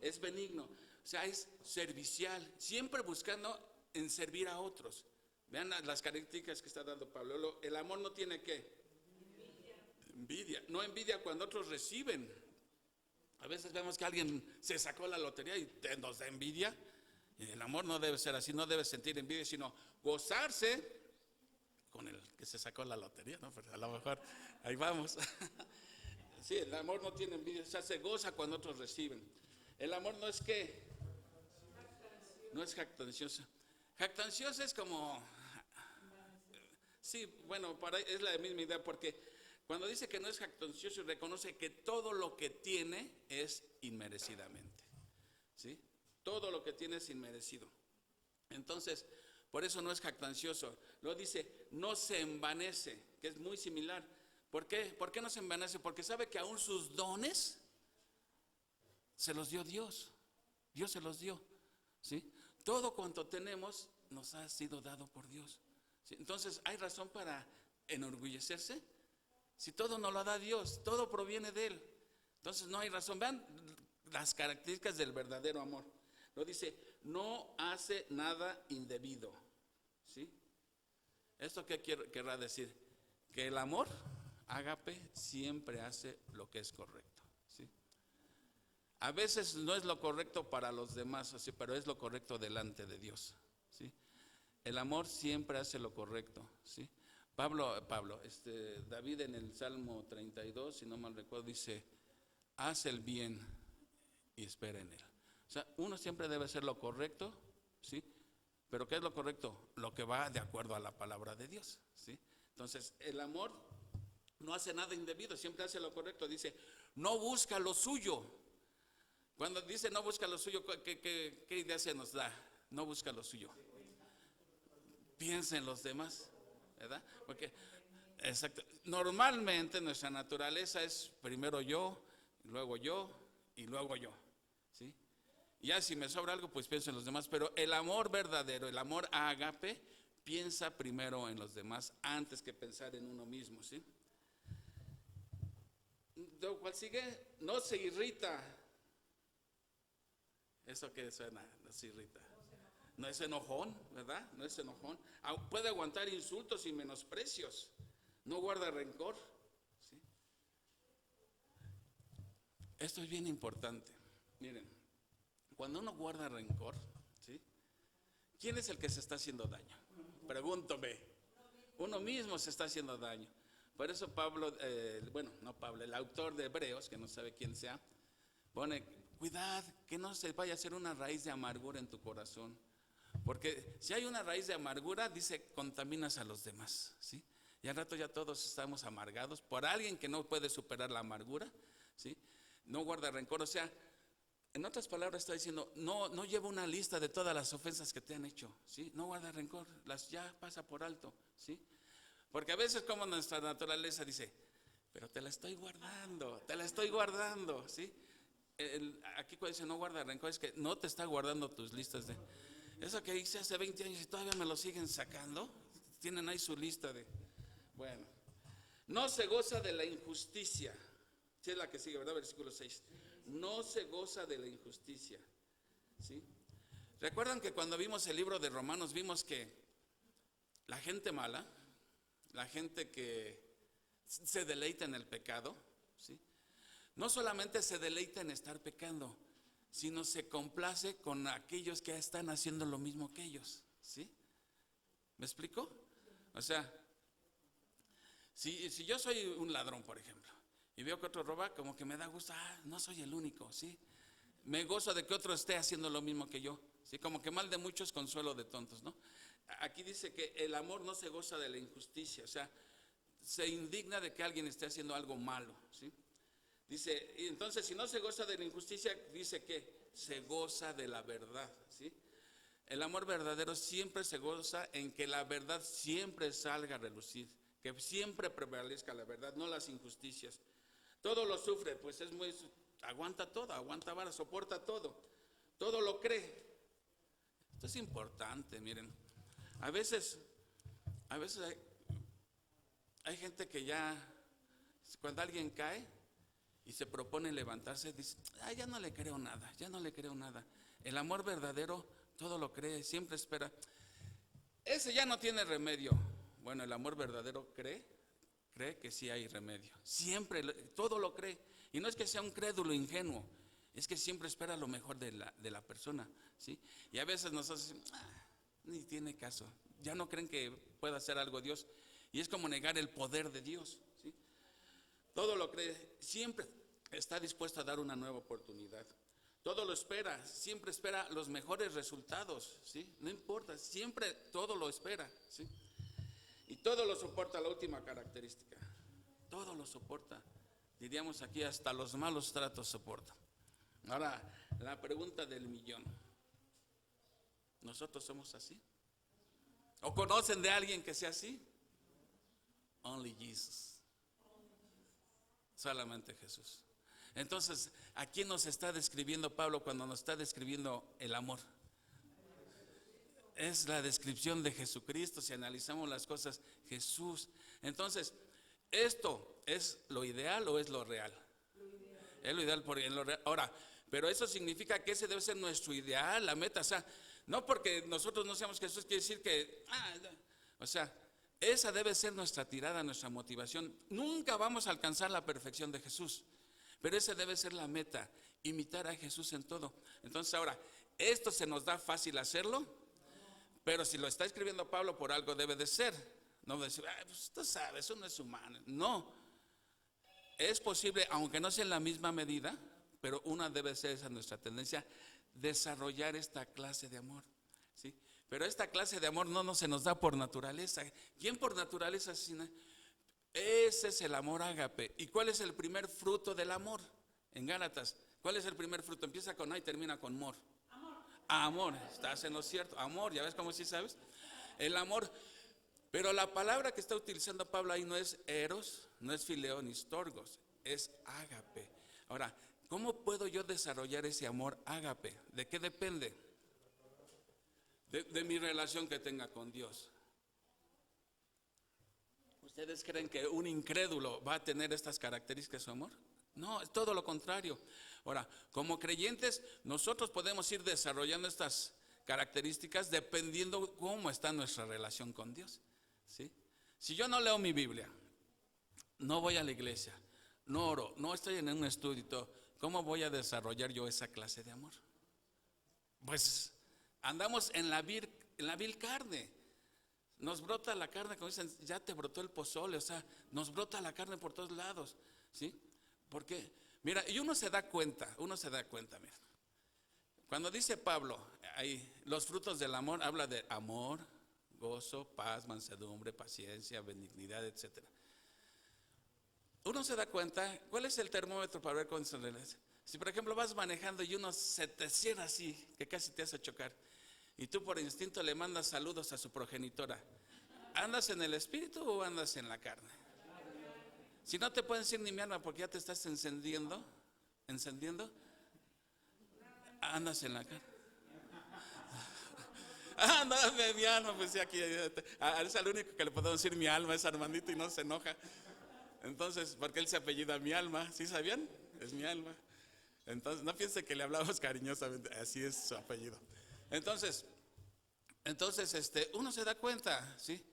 Es benigno, o sea, es servicial, siempre buscando en servir a otros. Vean las características que está dando Pablo. El amor no tiene ¿qué? Envidia. No envidia cuando otros reciben. A veces vemos que alguien se sacó la lotería y nos da envidia. Y el amor no debe ser así, no debe sentir envidia, sino gozarse con el que se sacó la lotería, ¿no? Pero a lo mejor ahí vamos. Sí, el amor no tiene envidia, o sea, se goza cuando otros reciben. El amor no es ¿qué? No es jactancioso. Jactancioso es como, sí, bueno, es la misma idea, porque cuando dice que no es jactancioso, reconoce que todo lo que tiene es inmerecidamente, ¿sí? Todo lo que tiene es inmerecido. Entonces, por eso no es jactancioso. Luego dice, no se envanece, que es muy similar. ¿Por qué? ¿Por qué no se envanece? Porque sabe que aún sus dones se los dio Dios. Dios se los dio, ¿sí? Todo cuanto tenemos nos ha sido dado por Dios, ¿sí? Entonces, ¿hay razón para enorgullecerse? Si todo nos lo da Dios, todo proviene de Él. Entonces no hay razón. Vean las características del verdadero amor. Lo dice, no hace nada indebido, ¿sí? ¿Esto qué querrá decir? Que el amor ágape siempre hace lo que es correcto, ¿sí? A veces no es lo correcto para los demás, ¿sí? Pero es lo correcto delante de Dios, ¿sí? El amor siempre hace lo correcto, ¿sí? David en el Salmo 32, si no mal recuerdo, dice, haz el bien y espera en él. O sea, uno siempre debe hacer lo correcto, ¿sí? Pero ¿qué es lo correcto? Lo que va de acuerdo a la palabra de Dios, ¿sí? Entonces, el amor no hace nada indebido, siempre hace lo correcto. Dice, no busca lo suyo. Cuando dice no busca lo suyo, ¿qué idea se nos da? No busca lo suyo. Piensa en los demás, ¿verdad? Porque, exacto, normalmente nuestra naturaleza es primero yo, luego yo y luego yo, ¿sí? Y ya si me sobra algo, pues pienso en los demás. Pero el amor verdadero, el amor ágape, piensa primero en los demás antes que pensar en uno mismo, ¿sí? Lo cual sigue, no se irrita. ¿Eso qué suena? No se irrita. No es enojón, ¿verdad? No es enojón. Puede aguantar insultos y menosprecios. No guarda rencor, ¿sí? Esto es bien importante. Miren, cuando uno guarda rencor, ¿sí? ¿Quién es el que se está haciendo daño? Pregúntame. Uno mismo se está haciendo daño. Por eso el autor de Hebreos, que no sabe quién sea, pone, cuidad, que no se vaya a hacer una raíz de amargura en tu corazón. Porque si hay una raíz de amargura, dice, contaminas a los demás, ¿sí? Y al rato ya todos estamos amargados por alguien que no puede superar la amargura, ¿sí? No guarda rencor, o sea, en otras palabras está diciendo, no lleva una lista de todas las ofensas que te han hecho, ¿sí? No guarda rencor, las ya pasa por alto, ¿sí? Porque a veces como nuestra naturaleza dice, pero te la estoy guardando, ¿sí? Aquí cuando dice no guarda rencor, es que no te está guardando tus listas de... Eso que hice hace 20 años y todavía me lo siguen sacando, tienen ahí su lista de... Bueno, no se goza de la injusticia, sí es la que sigue, ¿verdad? Versículo 6. No se goza de la injusticia, ¿sí? ¿Recuerdan que cuando vimos el libro de Romanos vimos que la gente mala, la gente que se deleita en el pecado, ¿sí? No solamente se deleita en estar pecando, sino se complace con aquellos que están haciendo lo mismo que ellos, ¿sí? ¿Me explico? O sea, si yo soy un ladrón, por ejemplo, y veo que otro roba, como que me da gusto, no soy el único, ¿sí? Me gozo de que otro esté haciendo lo mismo que yo, ¿sí? Como que mal de muchos, consuelo de tontos, ¿no? Aquí dice que el amor no se goza de la injusticia, o sea, se indigna de que alguien esté haciendo algo malo, ¿sí? Dice, y entonces si no se goza de la injusticia, dice que se goza de la verdad, ¿sí? El amor verdadero siempre se goza en que la verdad siempre salga a relucir, que siempre prevalezca la verdad, no las injusticias. Todo lo sufre, pues aguanta todo, aguanta vara, soporta todo lo cree. Esto es importante, miren. A veces hay gente que ya, cuando alguien cae y se propone levantarse, dice, ya no le creo nada. El amor verdadero todo lo cree, siempre espera. Ese ya no tiene remedio. Bueno, el amor verdadero cree que sí hay remedio. Siempre, todo lo cree. Y no es que sea un crédulo ingenuo, es que siempre espera lo mejor de la persona, ¿sí? Y a veces nosotros decimos, ni tiene caso. Ya no creen que pueda hacer algo Dios. Y es como negar el poder de Dios, ¿sí? Todo lo cree, siempre está dispuesto a dar una nueva oportunidad. Todo lo espera, siempre espera los mejores resultados, ¿sí? No importa, siempre todo lo espera, ¿sí? Y todo lo soporta, la última característica. Todo lo soporta. Diríamos aquí, hasta los malos tratos soporta. Ahora, la pregunta del millón. ¿Nosotros somos así? ¿O conocen de alguien que sea así? Only Jesus. Solamente Jesús. Entonces, ¿a quién nos está describiendo Pablo cuando nos está describiendo el amor? Es la descripción de Jesucristo. Si analizamos las cosas, Jesús. Entonces, ¿esto es lo ideal o es lo real? Es lo ideal porque en lo real. Ahora, pero eso significa que ese debe ser nuestro ideal, la meta. O sea, no porque nosotros no seamos Jesús quiere decir que, o sea, esa debe ser nuestra tirada, nuestra motivación. Nunca vamos a alcanzar la perfección de Jesús, pero esa debe ser la meta, imitar a Jesús en todo. Entonces ahora, ¿esto se nos da fácil hacerlo? Pero si lo está escribiendo Pablo, por algo debe de ser. No decir, pues tú sabes, eso no es humano. No, es posible, aunque no sea en la misma medida, pero una debe ser esa nuestra tendencia, desarrollar esta clase de amor, ¿sí? Pero esta clase de amor no se nos da por naturaleza. ¿Quién por naturaleza asesina? Ese es el amor ágape. ¿Y cuál es el primer fruto del amor? En Gálatas, ¿cuál es el primer fruto? Empieza con A y termina con mor. Amor, estás en lo cierto. Amor, ya ves cómo sí sabes. El amor. Pero la palabra que está utilizando Pablo ahí no es eros, no es fileo ni storgos, es ágape. Ahora, ¿cómo puedo yo desarrollar ese amor ágape? ¿De qué depende? De mi relación que tenga con Dios. ¿Ustedes creen que un incrédulo va a tener estas características de su amor? No, es todo lo contrario. Ahora, como creyentes, nosotros podemos ir desarrollando estas características dependiendo cómo está nuestra relación con Dios, ¿sí? Si yo no leo mi Biblia, no voy a la iglesia, no oro, no estoy en un estudio, ¿cómo voy a desarrollar yo esa clase de amor? Pues andamos en la vil carne. Nos brota la carne, como dicen, ya te brotó el pozole, o sea, nos brota la carne por todos lados, ¿sí? ¿Por qué? Mira, y uno se da cuenta, mira. Cuando dice Pablo, ahí, los frutos del amor, habla de amor, gozo, paz, mansedumbre, paciencia, benignidad, etc. Uno se da cuenta, ¿cuál es el termómetro para ver cuándo se le hace? Si por ejemplo vas manejando y uno se te cierra así, que casi te hace chocar, y tú por instinto le mandas saludos a su progenitora, ¿andas en el espíritu o andas en la carne? Si no te pueden decir ni mi alma porque ya te estás encendiendo, andas en la carne. Andas de mi alma, pues sí, aquí es el único que le podemos decir mi alma, es Armandito y no se enoja. Entonces, porque él se apellida mi alma, ¿sí sabían? Es mi alma. Entonces, no piense que le hablamos cariñosamente, así es su apellido. Entonces, uno se da cuenta, ¿sí?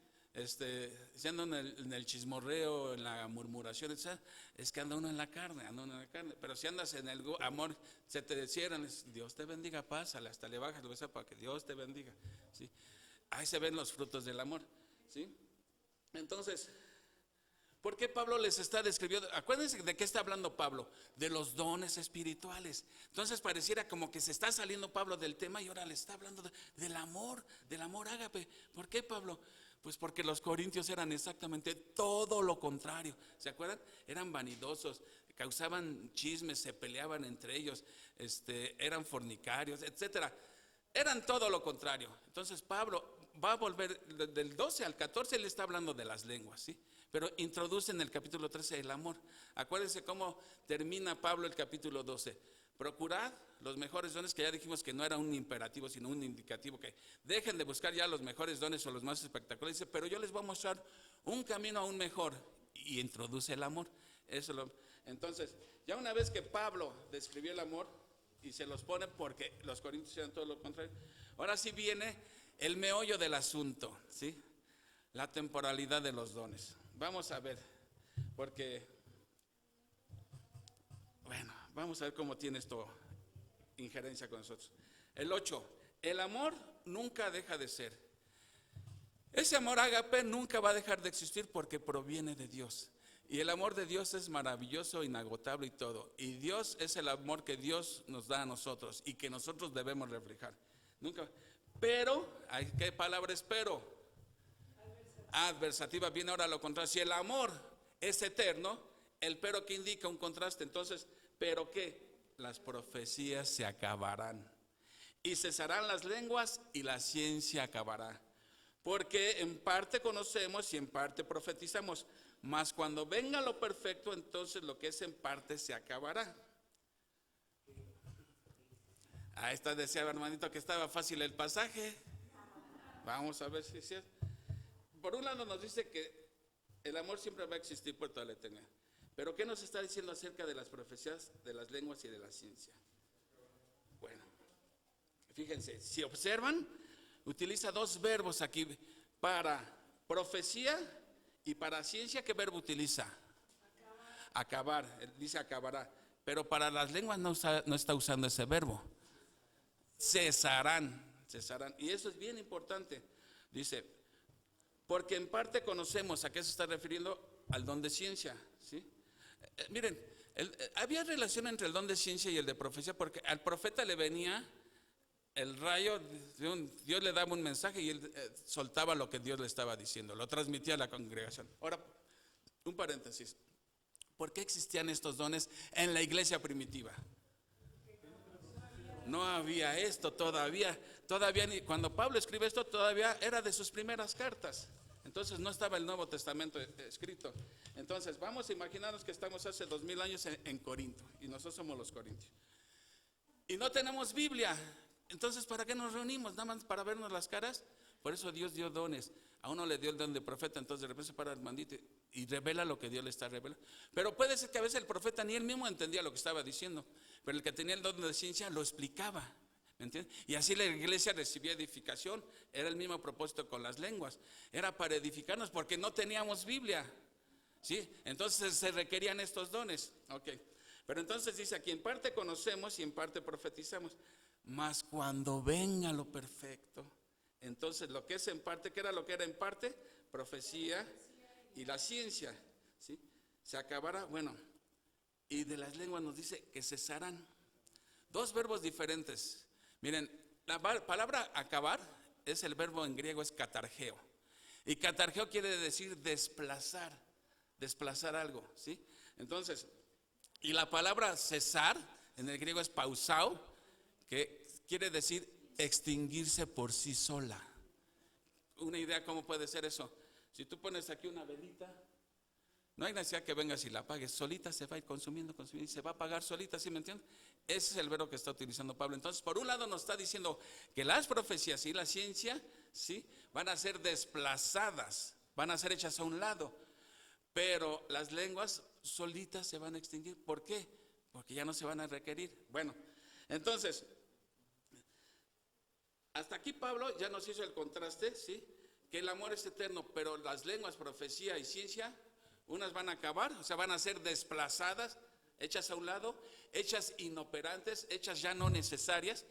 Si anda en el chismorreo, en la murmuración, etc., es que anda uno en la carne, pero si andas en el amor, se te cierran, Dios te bendiga, pásale, hasta le bajas, lo besas para que Dios te bendiga, ¿sí? Ahí se ven los frutos del amor, ¿sí? Entonces, ¿por qué Pablo les está describiendo? Acuérdense de qué está hablando Pablo, de los dones espirituales. Entonces pareciera como que se está saliendo Pablo del tema y ahora le está hablando del amor ágape. ¿Por qué, Pablo? Pues porque los corintios eran exactamente todo lo contrario. ¿Se acuerdan? Eran vanidosos, causaban chismes, se peleaban entre ellos, eran fornicarios, etcétera. Eran todo lo contrario. Entonces Pablo va a volver del 12 al 14, le está hablando de las lenguas, ¿sí? Pero introduce en el capítulo 13 el amor. Acuérdense cómo termina Pablo el capítulo 12. Procurad los mejores dones, que ya dijimos que no era un imperativo, sino un indicativo, que dejen de buscar ya los mejores dones o los más espectaculares. Dice, pero yo les voy a mostrar un camino aún mejor, y introduce el amor. Entonces, ya una vez que Pablo describió el amor y se los pone porque los corintios eran todo lo contrario, ahora sí viene el meollo del asunto, ¿sí? La temporalidad de los dones. Vamos a ver, porque, bueno, vamos a ver cómo tiene esto injerencia con nosotros. El 8, el amor nunca deja de ser. Ese amor ágape nunca va a dejar de existir porque proviene de Dios. Y el amor de Dios es maravilloso, inagotable y todo. Y Dios es el amor que Dios nos da a nosotros y que nosotros debemos reflejar. Nunca. Pero, ¿qué palabra es pero? Adversativa, viene ahora lo contrario. Si el amor es eterno, el pero que indica un contraste. Entonces, ¿pero qué? Las profecías se acabarán y cesarán las lenguas y la ciencia acabará. Porque en parte conocemos y en parte profetizamos, mas cuando venga lo perfecto, entonces lo que es en parte se acabará. Ahí está, decía hermanito que estaba fácil el pasaje. Vamos a ver si es cierto. Por un lado nos dice que el amor siempre va a existir por toda la eternidad. Pero ¿qué nos está diciendo acerca de las profecías, de las lenguas y de la ciencia? Bueno, fíjense, si observan, utiliza dos verbos aquí para profecía y para ciencia. ¿Qué verbo utiliza? Acabar, dice acabará. Pero para las lenguas no está usando ese verbo. Cesarán. Y eso es bien importante. Dice, porque en parte conocemos. ¿A qué se está refiriendo? Al don de ciencia, ¿sí? Miren, había relación entre el don de ciencia y el de profecía, porque al profeta le venía el rayo, Dios le daba un mensaje y él soltaba lo que Dios le estaba diciendo, lo transmitía a la congregación. Ahora, un paréntesis, ¿por qué existían estos dones en la iglesia primitiva? No había esto todavía cuando Pablo escribe esto todavía era de sus primeras cartas. Entonces no estaba el Nuevo Testamento escrito. Entonces vamos a imaginarnos que estamos hace 2000 años en Corinto y nosotros somos los corintios. Y no tenemos Biblia. Entonces ¿para qué nos reunimos? Nada más para vernos las caras. Por eso Dios dio dones. A uno le dio el don de profeta, entonces de repente se para Armandito y revela lo que Dios le está revelando. Pero puede ser que a veces el profeta ni él mismo entendía lo que estaba diciendo, pero el que tenía el don de ciencia lo explicaba. ¿Me entiendes? Y así la iglesia recibía edificación. Era el mismo propósito con las lenguas. Era para edificarnos porque no teníamos Biblia, ¿sí? Entonces se requerían estos dones. Okay. Pero entonces dice aquí, en parte conocemos y en parte profetizamos. Mas cuando venga lo perfecto, entonces lo que es en parte, ¿qué era lo que era en parte? Profecía y la ciencia, ¿sí? Se acabará, bueno, y de las lenguas nos dice que cesarán. Dos verbos diferentes. Miren, la palabra acabar es el verbo en griego, es katargeo. Y katargeo quiere decir desplazar algo, ¿sí? Entonces, y la palabra cesar en el griego es pausao, que quiere decir extinguirse por sí sola. Una idea cómo puede ser eso. Si tú pones aquí una velita, no hay necesidad que vengas y la apagues, solita se va a ir consumiendo y se va a apagar solita, ¿sí me entiendes? Ese es el verbo que está utilizando Pablo. Entonces, por un lado nos está diciendo que las profecías y la ciencia, ¿sí?, van a ser desplazadas, van a ser hechas a un lado, pero las lenguas solitas se van a extinguir. ¿Por qué? Porque ya no se van a requerir. Bueno, entonces, hasta aquí Pablo ya nos hizo el contraste, ¿sí?, que el amor es eterno, pero las lenguas, profecía y ciencia, unas van a acabar, o sea, van a ser desplazadas, hechas a un lado, hechas inoperantes, hechas ya no necesarias,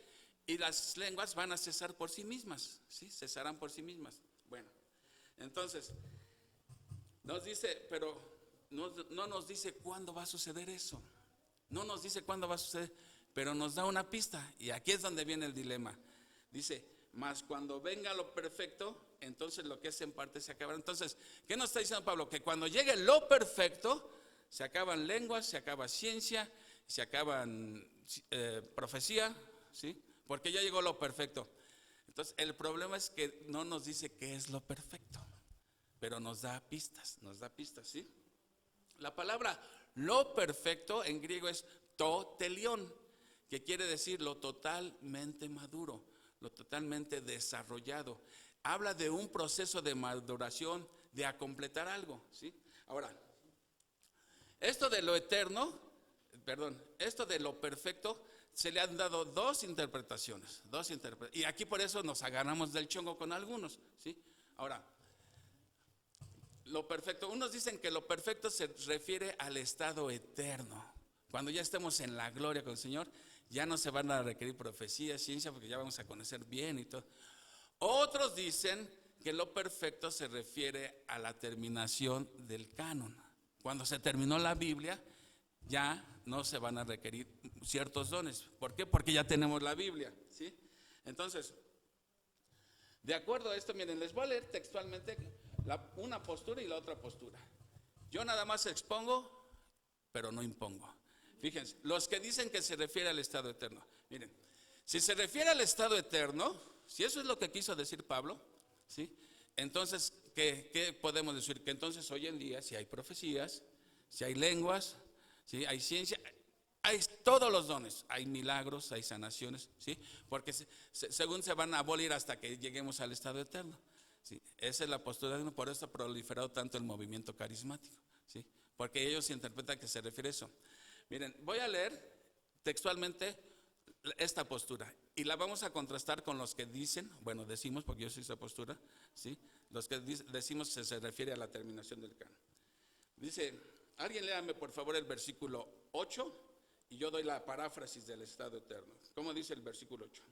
y las lenguas van a cesar por sí mismas, ¿sí? Cesarán por sí mismas. Bueno, entonces, nos dice, pero no nos dice cuándo va a suceder eso. No nos dice cuándo va a suceder, pero nos da una pista, y aquí es donde viene el dilema. Dice, mas cuando venga lo perfecto, entonces lo que es en parte se acabará. Entonces, ¿qué nos está diciendo Pablo? Que cuando llegue lo perfecto, se acaban lenguas, se acaba ciencia, se acaban profecía, ¿sí? Porque ya llegó lo perfecto. Entonces, el problema es que no nos dice qué es lo perfecto, pero nos da pistas, ¿sí? La palabra lo perfecto en griego es to telión, que quiere decir lo totalmente maduro, lo totalmente desarrollado. Habla de un proceso de maduración, de a completar algo, ¿sí? Ahora, esto de lo eterno, esto de lo perfecto, se le han dado dos interpretaciones. Y aquí por eso nos agarramos del chongo con algunos, ¿sí? Ahora, lo perfecto, unos dicen que lo perfecto se refiere al estado eterno. Cuando ya estemos en la gloria con el Señor, ya no se van a requerir profecía, ciencia, porque ya vamos a conocer bien y todo. Otros dicen que lo perfecto se refiere a la terminación del canon. Cuando se terminó la Biblia, ya no se van a requerir ciertos dones. ¿Por qué? Porque ya tenemos la Biblia, ¿sí? Entonces, de acuerdo a esto, miren, les voy a leer textualmente una postura y la otra postura. Yo nada más expongo, pero no impongo. Fíjense, los que dicen que se refiere al estado eterno. Miren, si se refiere al estado eterno, si eso es lo que quiso decir Pablo, ¿sí?, entonces, ¿qué podemos decir? Que entonces hoy en día, si hay profecías, si hay lenguas, si hay ciencia, hay todos los dones, hay milagros, hay sanaciones, ¿sí? Porque según se van a abolir hasta que lleguemos al estado eterno, ¿sí? Esa es la postura de uno, por eso ha proliferado tanto el movimiento carismático, ¿sí? Porque ellos interpretan que se refiere a eso. Miren, voy a leer textualmente esta postura y la vamos a contrastar con los que dicen, bueno, decimos, porque yo soy esa postura, ¿sí?, los que decimos que se refiere a la terminación del canon. Dice, alguien léame por favor el versículo 8 y yo doy la paráfrasis del estado eterno. ¿Cómo dice el versículo 8?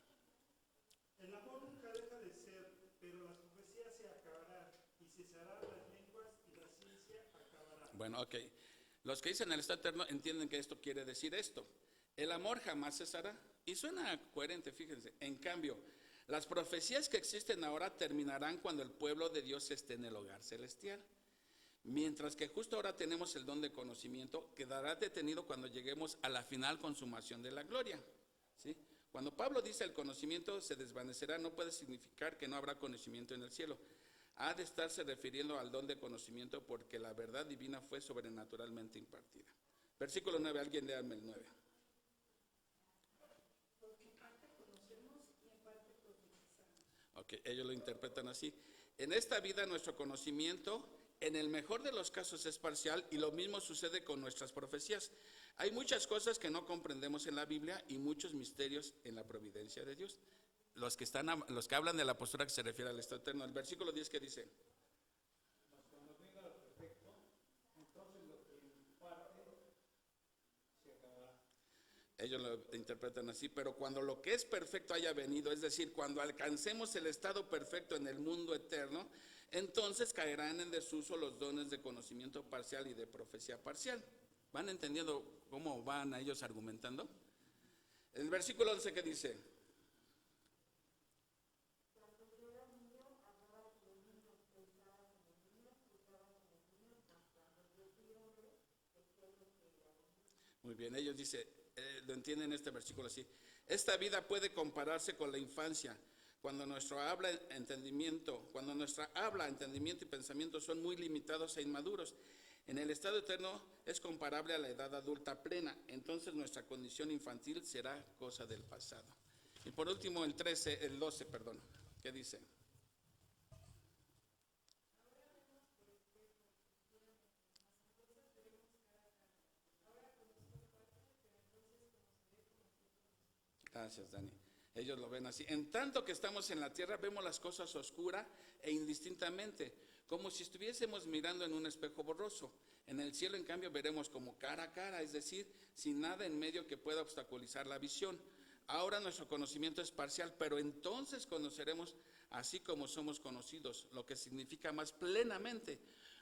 El amor nunca deja de ser, pero las profecías se acabarán y cesarán las lenguas y la ciencia acabará. Bueno, ok. Los que dicen el estado eterno entienden que esto quiere decir esto. El amor jamás cesará. Y suena coherente, fíjense. En cambio, las profecías que existen ahora terminarán cuando el pueblo de Dios esté en el hogar celestial. Mientras que justo ahora tenemos el don de conocimiento, quedará detenido cuando lleguemos a la final consumación de la gloria, ¿sí? Cuando Pablo dice el conocimiento se desvanecerá, no puede significar que no habrá conocimiento en el cielo. Ha de estarse refiriendo al don de conocimiento porque la verdad divina fue sobrenaturalmente impartida. Versículo 9, alguien léame el 9. Ok, ellos lo interpretan así. En esta vida nuestro conocimiento, en el mejor de los casos, es parcial y lo mismo sucede con nuestras profecías. Hay muchas cosas que no comprendemos en la Biblia y muchos misterios en la providencia de Dios. Los que hablan de la postura que se refiere al estado eterno. El versículo 10 que dice: Cuando venga lo perfecto, entonces lo que en parte se acabará. Ellos lo interpretan así, pero cuando lo que es perfecto haya venido, es decir, cuando alcancemos el estado perfecto en el mundo eterno, entonces caerán en desuso los dones de conocimiento parcial y de profecía parcial. ¿Van entendiendo cómo van ellos argumentando? El versículo 11 que dice: Muy bien, ellos dicen, lo entienden este versículo así. Esta vida puede compararse con la infancia, cuando nuestra habla, entendimiento y pensamiento son muy limitados e inmaduros. En el estado eterno es comparable a la edad adulta plena, entonces nuestra condición infantil será cosa del pasado. Y por último el 12, ¿qué dice? Gracias, Dani. Ellos lo ven así. En tanto que estamos en la tierra, vemos las cosas oscura e indistintamente, como si estuviésemos mirando en un espejo borroso. En el cielo, en cambio, veremos como cara a cara, es decir, sin nada en medio que pueda obstaculizar la visión. Ahora nuestro conocimiento es parcial, pero entonces conoceremos así como somos conocidos, lo que significa más plenamente.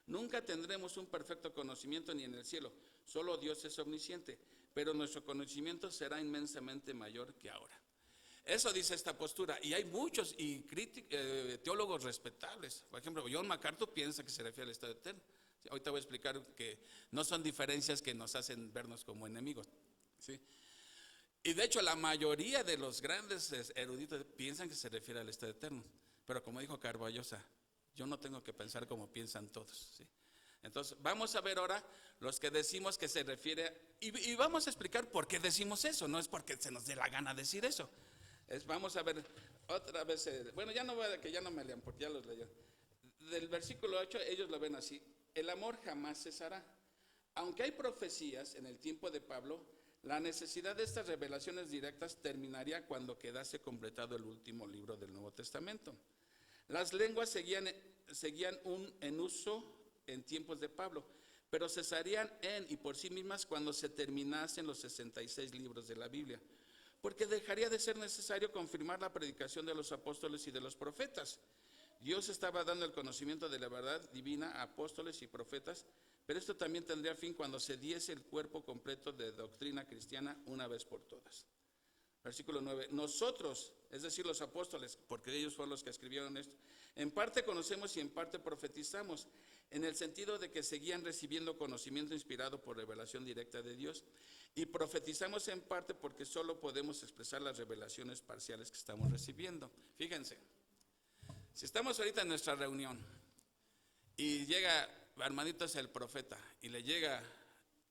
Nunca tendremos un perfecto conocimiento ni en el cielo, solo Dios es omnisciente, pero nuestro conocimiento será inmensamente mayor que ahora. Eso dice esta postura, y hay muchos teólogos respetables. Por ejemplo, John MacArthur piensa que se refiere al estado eterno. Ahorita voy a explicar que no son diferencias que nos hacen vernos como enemigos, ¿sí? Y de hecho la mayoría de los grandes eruditos piensan que se refiere al estado eterno. Pero como dijo Carballosa, yo no tengo que pensar como piensan todos, ¿sí? Entonces vamos a ver ahora los que decimos que se refiere, y vamos a explicar por qué decimos eso. No es porque se nos dé la gana decir eso. Vamos a ver otra vez, bueno, ya no me lean porque ya los leí. Del versículo 8 ellos lo ven así: el amor jamás cesará. Aunque hay profecías en el tiempo de Pablo, la necesidad de estas revelaciones directas terminaría cuando quedase completado el último libro del Nuevo Testamento. Las lenguas seguían en uso en tiempos de Pablo, pero cesarían en y por sí mismas cuando se terminasen los 66 libros de la Biblia, porque dejaría de ser necesario confirmar la predicación de los apóstoles y de los profetas. Dios estaba dando el conocimiento de la verdad divina a apóstoles y profetas, pero esto también tendría fin cuando se diese el cuerpo completo de doctrina cristiana una vez por todas. Versículo 9, nosotros, es decir, los apóstoles, porque ellos fueron los que escribieron esto, en parte conocemos y en parte profetizamos, en el sentido de que seguían recibiendo conocimiento inspirado por revelación directa de Dios, y profetizamos en parte porque solo podemos expresar las revelaciones parciales que estamos recibiendo. Fíjense, si estamos ahorita en nuestra reunión y llega, hermanito es el profeta, y le llega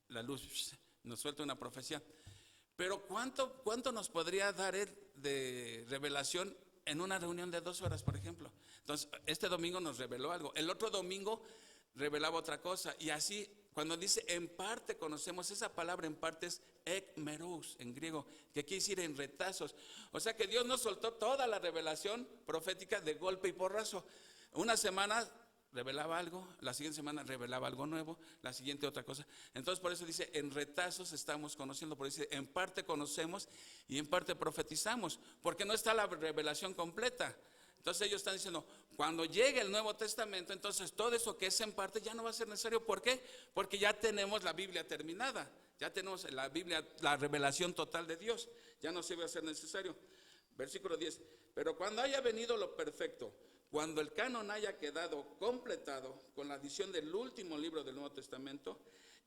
la luz, nos suelta una profecía, pero ¿cuánto nos podría dar él de revelación en una reunión de 2 horas, por ejemplo? Entonces, este domingo nos reveló algo, el otro domingo revelaba otra cosa, y así, cuando dice en parte conocemos, esa palabra en parte es ekmeros en griego, que quiere decir en retazos. O sea que Dios nos soltó toda la revelación profética de golpe y porrazo. Una semana revelaba algo, la siguiente semana revelaba algo nuevo, la siguiente otra cosa. Entonces por eso dice, en retazos estamos conociendo, por eso dice, en parte conocemos y en parte profetizamos, porque no está la revelación completa. Entonces ellos están diciendo, cuando llegue el Nuevo Testamento, entonces todo eso que es en parte ya no va a ser necesario. ¿Por qué? Porque ya tenemos la Biblia terminada, ya tenemos la Biblia, la revelación total de Dios, ya no se va a ser necesario. Versículo 10, pero cuando haya venido lo perfecto, cuando el canon haya quedado completado con la adición del último libro del Nuevo Testamento,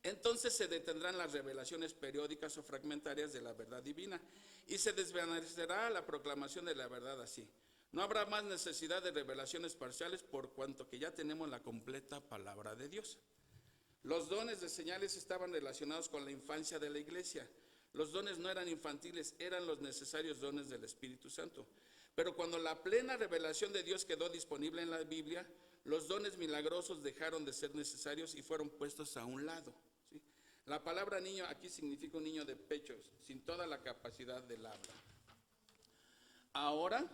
entonces se detendrán las revelaciones periódicas o fragmentarias de la verdad divina y se desvanecerá la proclamación de la verdad así. No habrá más necesidad de revelaciones parciales por cuanto que ya tenemos la completa palabra de Dios. Los dones de señales estaban relacionados con la infancia de la iglesia. Los dones no eran infantiles, eran los necesarios dones del Espíritu Santo. Pero cuando la plena revelación de Dios quedó disponible en la Biblia, los dones milagrosos dejaron de ser necesarios y fueron puestos a un lado, ¿sí? La palabra niño aquí significa un niño de pechos, sin toda la capacidad del habla. Ahora,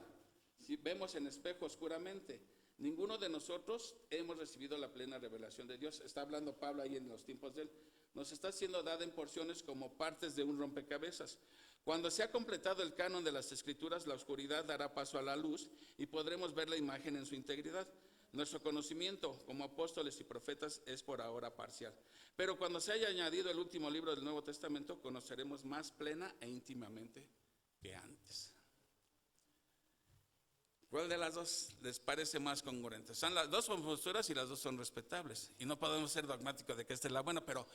si vemos en espejo oscuramente, ninguno de nosotros hemos recibido la plena revelación de Dios. Está hablando Pablo ahí en los tiempos de él. Nos está siendo dada en porciones como partes de un rompecabezas. Cuando se ha completado el canon de las Escrituras, la oscuridad dará paso a la luz y podremos ver la imagen en su integridad. Nuestro conocimiento como apóstoles y profetas es por ahora parcial. Pero cuando se haya añadido el último libro del Nuevo Testamento, conoceremos más plena e íntimamente que antes. ¿Cuál de las dos les parece más congruente? Son las dos posturas y las dos son respetables. Y no podemos ser dogmáticos de que esta es la buena, pero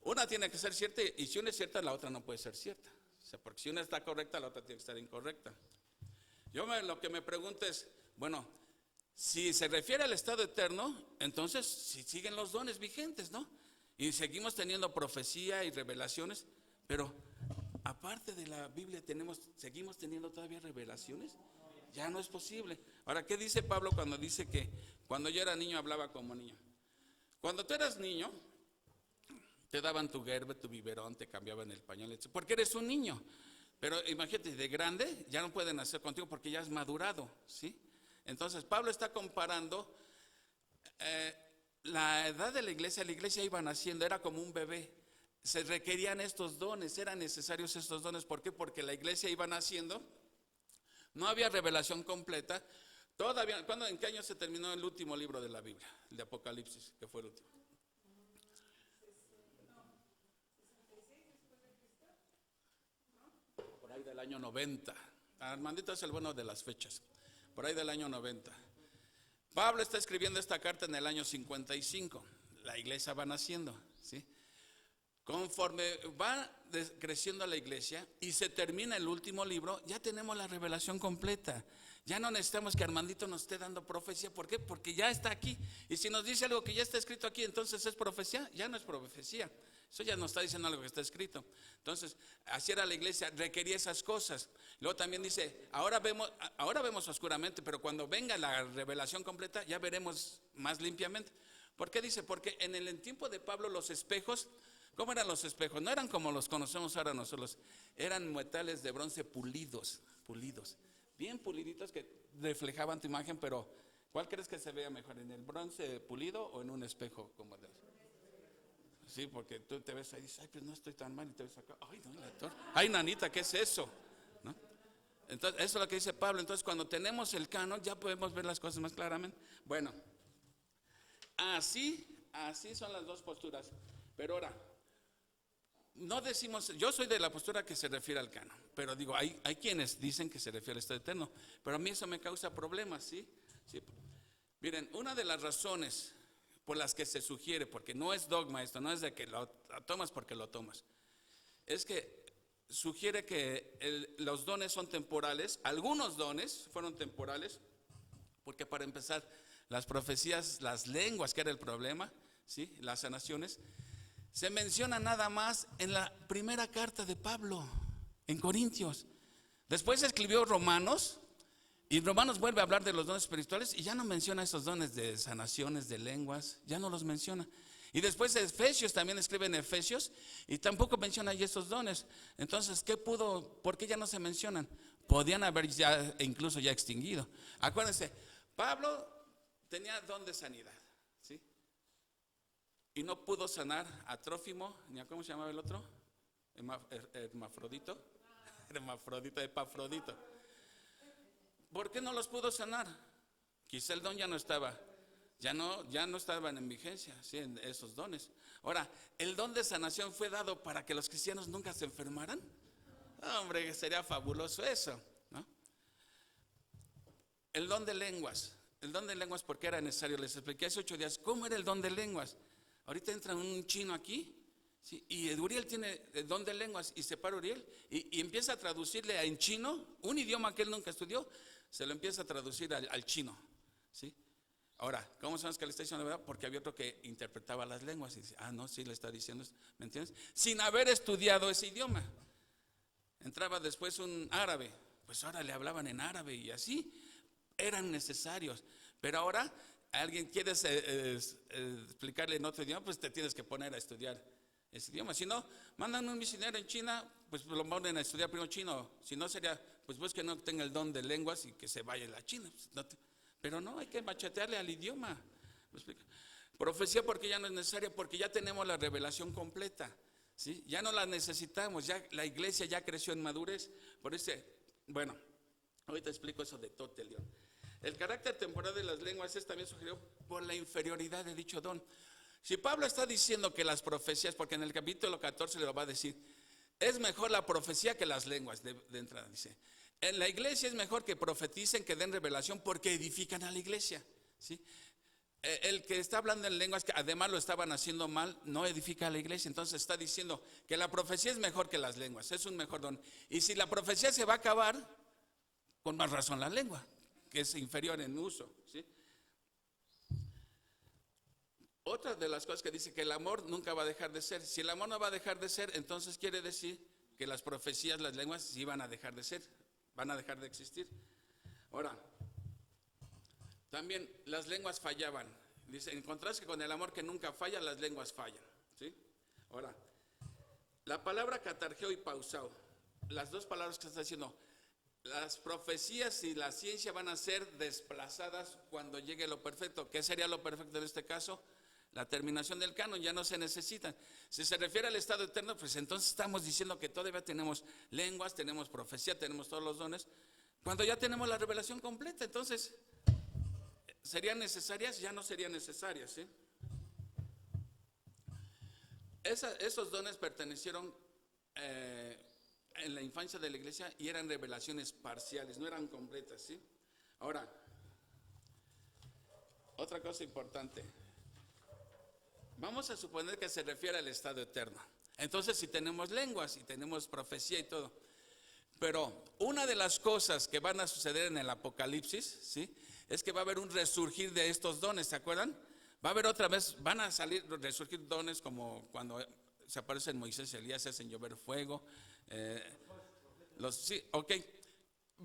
una tiene que ser cierta y si una es cierta, la otra no puede ser cierta. O sea, porque si una está correcta, la otra tiene que estar incorrecta. Lo que me pregunto es, bueno, si se refiere al estado eterno, entonces si siguen los dones vigentes, ¿no? Y seguimos teniendo profecía y revelaciones, pero aparte de la Biblia seguimos teniendo todavía revelaciones. Ya no es posible. Ahora, ¿qué dice Pablo cuando dice que cuando yo era niño hablaba como niño? Cuando tú eras niño, te daban tu gerbe, tu biberón, te cambiaban el pañal, etc. Porque eres un niño. Pero imagínate, de grande ya no pueden hacer contigo porque ya has madurado, ¿sí? Entonces Pablo está comparando la edad de la iglesia iba naciendo, era como un bebé. Se requerían estos dones, eran necesarios estos dones. ¿Por qué? Porque la iglesia iba naciendo, no había revelación completa. Todavía, ¿en qué año se terminó el último libro de la Biblia? El de Apocalipsis, que fue el último. Por ahí del año 90. Armandito es el bueno de las fechas. Por ahí del año 90. Pablo está escribiendo esta carta en el año 55. La iglesia va naciendo, ¿sí? Conforme va creciendo la iglesia y se termina el último libro, ya tenemos la revelación completa. Ya no necesitamos que Armandito nos esté dando profecía. ¿Por qué? Porque ya está aquí. Y si nos dice algo que ya está escrito aquí, entonces es profecía. Ya no es profecía. Eso ya nos está diciendo algo que está escrito. Entonces, así era la iglesia, requería esas cosas. Luego también dice, ahora vemos oscuramente, pero cuando venga la revelación completa, ya veremos más limpiamente. ¿Por qué dice? Porque en el tiempo de Pablo los espejos, ¿cómo eran los espejos? No eran como los conocemos ahora nosotros, eran metales de bronce pulidos, bien puliditos que reflejaban tu imagen, pero ¿cuál crees que se vea mejor? ¿En el bronce pulido o en un espejo como de? Sí, porque tú te ves ahí y dices, ay, pues no estoy tan mal, y te ves acá, ay, no, ay, nanita, ¿qué es eso? ¿No? Entonces, eso es lo que dice Pablo. Entonces, cuando tenemos el canon, ya podemos ver las cosas más claramente. Bueno, así son las dos posturas. Pero ahora, no decimos, yo soy de la postura que se refiere al canon, pero digo, hay quienes dicen que se refiere al estado eterno, pero a mí eso me causa problemas, ¿sí? Miren, una de las razones por las que se sugiere, porque no es dogma esto, no es de que lo tomas porque lo tomas, es que sugiere que los dones son temporales. Algunos dones fueron temporales, porque para empezar, las profecías, las lenguas, que era el problema, ¿sí? Las sanaciones, se menciona nada más en la primera carta de Pablo, en Corintios. Después escribió Romanos, y Romanos vuelve a hablar de los dones espirituales y ya no menciona esos dones de sanaciones, de lenguas, ya no los menciona. Y después Efesios también escribe en Efesios y tampoco menciona ahí esos dones. Entonces, ¿por qué ya no se mencionan? Podían haber ya incluso ya extinguido. Acuérdense, Pablo tenía don de sanidad, ¿sí? Y no pudo sanar a Trófimo, ni a ¿cómo se llamaba el otro? Epafrodito. ¿Por qué no los pudo sanar? Quizá el don ya no estaba, ya no estaban en vigencia, ¿sí? En esos dones. Ahora, ¿el don de sanación fue dado para que los cristianos nunca se enfermaran? Hombre, sería fabuloso eso, ¿no? El don de lenguas, ¿por qué era necesario? Les expliqué hace 8 días cómo era el don de lenguas. Ahorita entra un chino aquí, ¿sí? Y Uriel tiene el don de lenguas y se para Uriel y empieza a traducirle en chino, un idioma que él nunca estudió, se lo empieza a traducir al chino, ¿sí? Ahora, ¿cómo sabes que le está diciendo la verdad? Porque había otro que interpretaba las lenguas y dice, no, sí le está diciendo, ¿me entiendes? Sin haber estudiado ese idioma. Entraba después un árabe, pues ahora le hablaban en árabe y así eran necesarios. Pero ahora alguien quiere explicarle en otro idioma, pues te tienes que poner a estudiar ese idioma. Si no, mandan un misionero en China, pues lo ponen a estudiar primero chino. Si no sería, pues que no tenga el don de lenguas y que se vaya a la China. Pero no, hay que machetearle al idioma. Profecía porque ya no es necesaria, porque ya tenemos la revelación completa, ¿sí? Ya no la necesitamos, ya la iglesia ya creció en madurez. Por eso, bueno, ahorita explico eso de Totelión. El carácter temporal de las lenguas es también sugerido por la inferioridad de dicho don. Si Pablo está diciendo que las profecías, porque en el capítulo 14 le lo va a decir, es mejor la profecía que las lenguas de entrada, dice. En la iglesia es mejor que profeticen, que den revelación, porque edifican a la iglesia, ¿sí? el que está hablando en lenguas, que además lo estaban haciendo mal, no edifica a la iglesia. Entonces está diciendo que la profecía es mejor que las lenguas, es un mejor don. Y si la profecía se va a acabar, con más razón la lengua, que es inferior en uso, ¿sí? Otra de las cosas que dice que el amor nunca va a dejar de ser. Si el amor no va a dejar de ser, entonces quiere decir que las profecías, las lenguas, sí van a dejar de ser, van a dejar de existir. Ahora, también las lenguas fallaban. Dice, en contraste con el amor que nunca falla, las lenguas fallan, ¿sí? Ahora, la palabra catargeo y pausao, las dos palabras que está diciendo, las profecías y la ciencia van a ser desplazadas cuando llegue lo perfecto. ¿Qué sería lo perfecto en este caso? La terminación del canon, ya no se necesitan. Si se refiere al estado eterno, pues entonces estamos diciendo que todavía tenemos lenguas, tenemos profecía, tenemos todos los dones, cuando ya tenemos la revelación completa. Entonces, ¿serían necesarias? Ya no serían necesarias, ¿sí? Esos dones pertenecieron en la infancia de la iglesia y eran revelaciones parciales, no eran completas, ¿sí? Ahora, otra cosa importante. Vamos a suponer que se refiere al estado eterno. Entonces, si tenemos lenguas y tenemos profecía y todo, pero una de las cosas que van a suceder en el Apocalipsis, ¿sí?, es que va a haber un resurgir de estos dones, ¿se acuerdan? Va a haber otra vez, van a resurgir dones como cuando se aparecen Moisés y Elías, se hacen llover fuego. Sí, ok.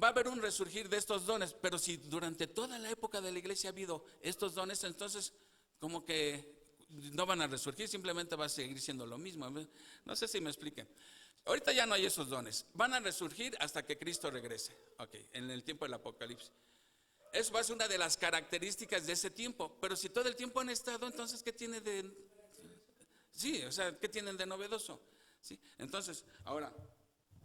Va a haber un resurgir de estos dones, pero si durante toda la época de la iglesia ha habido estos dones, entonces como que no van a resurgir, simplemente va a seguir siendo lo mismo. No sé si me expliquen. Ahorita ya no hay esos dones, van a resurgir hasta que Cristo regrese, ok, en el tiempo del Apocalipsis. Eso va a ser una de las características de ese tiempo, pero si todo el tiempo han estado, entonces ¿qué tiene de...? Sí, o sea, ¿qué tienen de novedoso? ¿Sí? Entonces, ahora,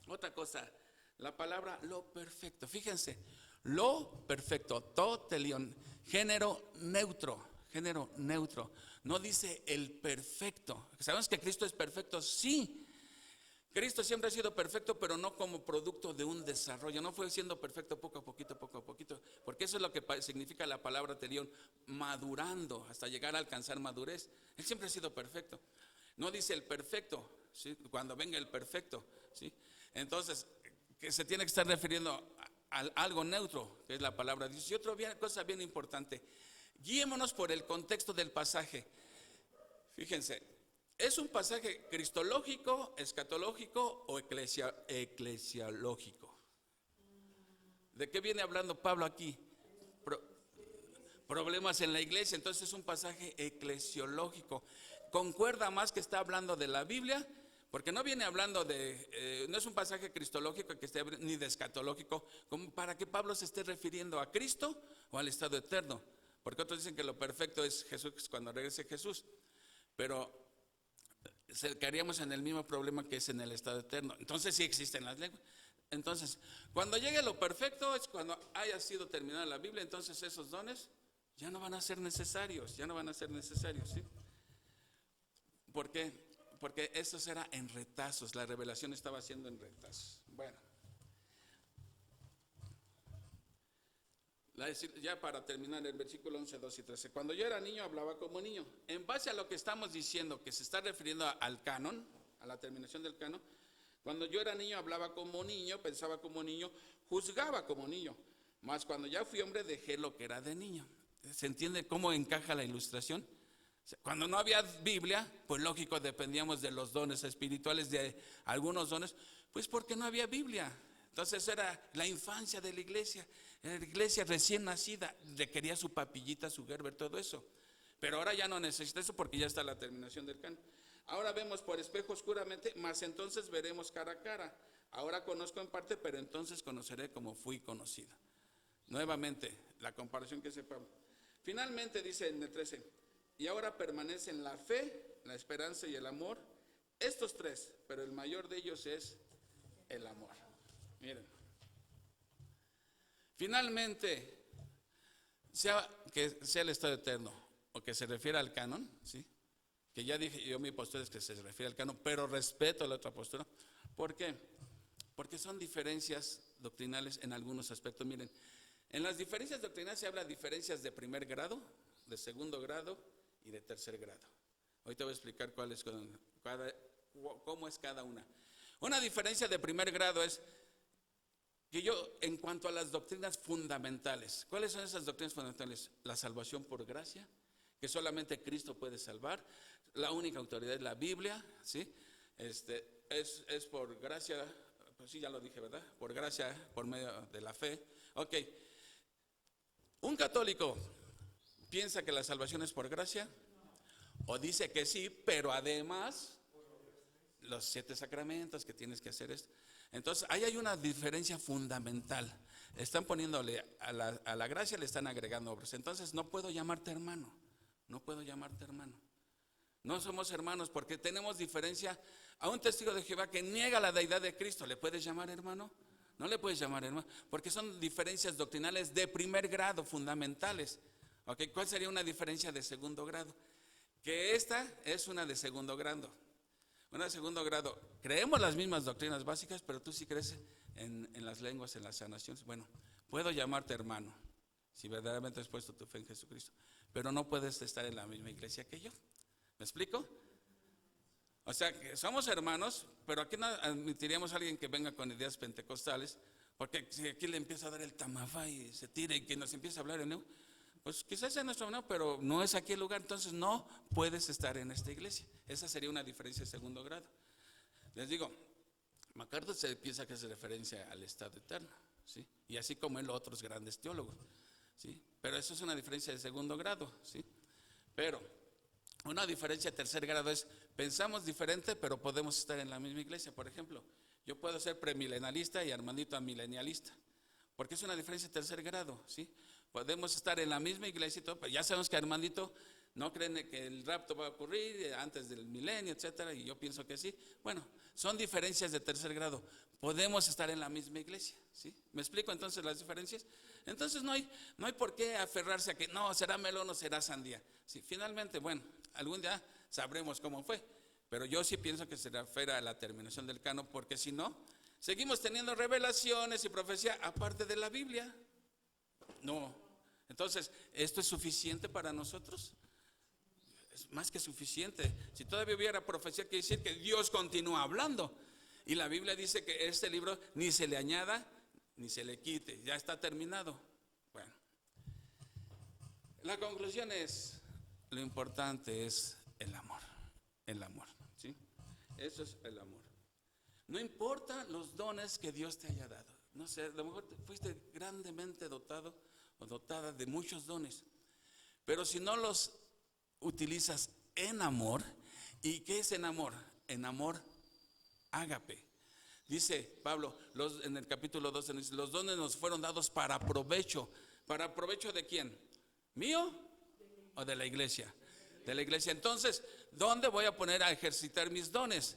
otra cosa, la palabra lo perfecto, fíjense, lo perfecto, totelion, género neutro, no dice el perfecto. ¿Sabemos que Cristo es perfecto? Sí. Cristo siempre ha sido perfecto, pero no como producto de un desarrollo, no fue siendo perfecto poco a poquito, porque eso es lo que significa la palabra telión, madurando hasta llegar a alcanzar madurez. Él siempre ha sido perfecto. No dice el perfecto, ¿sí?, cuando venga el perfecto, ¿sí? Entonces, que se tiene que estar refiriendo a algo neutro, que es la palabra de Dios. Y otra cosa bien importante, guiémonos por el contexto del pasaje. Fíjense, ¿es un pasaje cristológico, escatológico o eclesiológico? ¿De qué viene hablando Pablo aquí? Problemas en la iglesia, entonces es un pasaje eclesiológico. Concuerda más que está hablando de la Biblia, porque no viene hablando no es un pasaje cristológico que esté, ni de escatológico, como para que Pablo se esté refiriendo a Cristo o al estado eterno. Porque otros dicen que lo perfecto es Jesús cuando regrese Jesús, pero caeríamos en el mismo problema que es en el estado eterno. Entonces sí existen las lenguas. Entonces, cuando llegue lo perfecto es cuando haya sido terminada la Biblia, entonces esos dones ya no van a ser necesarios, ¿sí? ¿Por qué? Porque eso era en retazos, la revelación estaba haciendo en retazos. Bueno, ya para terminar el versículo 11, 12 y 13. Cuando yo era niño hablaba como niño. En base a lo que estamos diciendo, que se está refiriendo al canon, a la terminación del canon. Cuando yo era niño hablaba como niño, pensaba como niño, juzgaba como niño. Mas cuando ya fui hombre dejé lo que era de niño. ¿Se entiende cómo encaja la ilustración? Cuando no había Biblia, pues lógico, dependíamos de los dones espirituales, de algunos dones, pues porque no había Biblia. Entonces era la infancia de la iglesia recién nacida, requería su papillita, su Gerber, todo eso. Pero ahora ya no necesita eso porque ya está la terminación del canon. Ahora vemos por espejo oscuramente, mas entonces veremos cara a cara. Ahora conozco en parte, pero entonces conoceré como fui conocido. Nuevamente, la comparación que hace Pablo. Finalmente dice en el 13, y ahora permanecen la fe, la esperanza y el amor, estos tres, pero el mayor de ellos es el amor. Miren, finalmente, que sea el estado eterno o que se refiera al canon, ¿sí?, que ya dije, yo mi postura es que se refiere al canon, pero respeto la otra postura. ¿Por qué? Porque son diferencias doctrinales en algunos aspectos. Miren, en las diferencias doctrinales se habla de diferencias de primer grado, de segundo grado y de tercer grado. Hoy te voy a explicar cómo es cada una. Una diferencia de primer grado es que yo, en cuanto a las doctrinas fundamentales, ¿cuáles son esas doctrinas fundamentales? La salvación por gracia, que solamente Cristo puede salvar. La única autoridad es la Biblia, ¿sí? Es por gracia, pues sí, ya lo dije, ¿verdad? Por gracia, por medio de la fe. Ok. ¿Un católico piensa que la salvación es por gracia? O dice que sí, pero además los 7 sacramentos que tienes que hacer esto. Entonces, ahí hay una diferencia fundamental. Están poniéndole a la gracia, le están agregando obras. Entonces, no puedo llamarte hermano. No puedo llamarte hermano. No somos hermanos porque tenemos diferencia. A un testigo de Jehová que niega la deidad de Cristo, ¿le puedes llamar hermano? No le puedes llamar hermano, porque son diferencias doctrinales de primer grado, fundamentales. ¿Okay? ¿Cuál sería una diferencia de segundo grado? Que esta es una de segundo grado. Una de segundo grado, creemos las mismas doctrinas básicas, pero tú sí crees en las lenguas, en las sanaciones. Bueno, puedo llamarte hermano, si verdaderamente has puesto tu fe en Jesucristo, pero no puedes estar en la misma iglesia que yo. ¿Me explico? O sea, que somos hermanos, pero aquí no admitiríamos a alguien que venga con ideas pentecostales, porque si aquí le empieza a dar el tamafá y se tira y que nos empieza a hablar en pues quizás sea nuestro hermano, pero no es aquí el lugar, entonces no puedes estar en esta iglesia. Esa sería una diferencia de segundo grado. Les digo, MacArthur se piensa que es referencia al estado eterno, ¿sí? Y así como él, otros grandes teólogos, ¿sí? Pero eso es una diferencia de segundo grado, ¿sí? Pero una diferencia de tercer grado es, pensamos diferente, pero podemos estar en la misma iglesia. Por ejemplo, yo puedo ser premilenalista y Armandito amilenialista, porque es una diferencia de tercer grado, ¿sí? Podemos estar en la misma iglesia y todo, pero ya sabemos que Armandito no cree que el rapto va a ocurrir antes del milenio, etcétera, y yo pienso que sí. Bueno, son diferencias de tercer grado. Podemos estar en la misma iglesia, ¿sí? ¿Me explico entonces las diferencias? Entonces no hay por qué aferrarse a que no, será melón o será sandía. Sí, finalmente, bueno, algún día sabremos cómo fue, pero yo sí pienso que se refiere a la terminación del canon, porque si no, seguimos teniendo revelaciones y profecía aparte de la Biblia. No. Entonces, ¿esto es suficiente para nosotros? Es más que suficiente. Si todavía hubiera profecía, quiere decir que Dios continúa hablando. Y la Biblia dice que este libro ni se le añada ni se le quite, ya está terminado. Bueno, la conclusión es, lo importante es el amor, ¿sí? Eso es el amor. No importa los dones que Dios te haya dado. No sé, a lo mejor fuiste grandemente dotado o dotada de muchos dones, pero si no los utilizas en amor, ¿y qué es en amor? En amor ágape. Dice Pablo en el capítulo 12, dice, los dones nos fueron dados para provecho. ¿Para provecho de quién? ¿Mío o de la iglesia? De la iglesia. Entonces, ¿dónde voy a poner a ejercitar mis dones?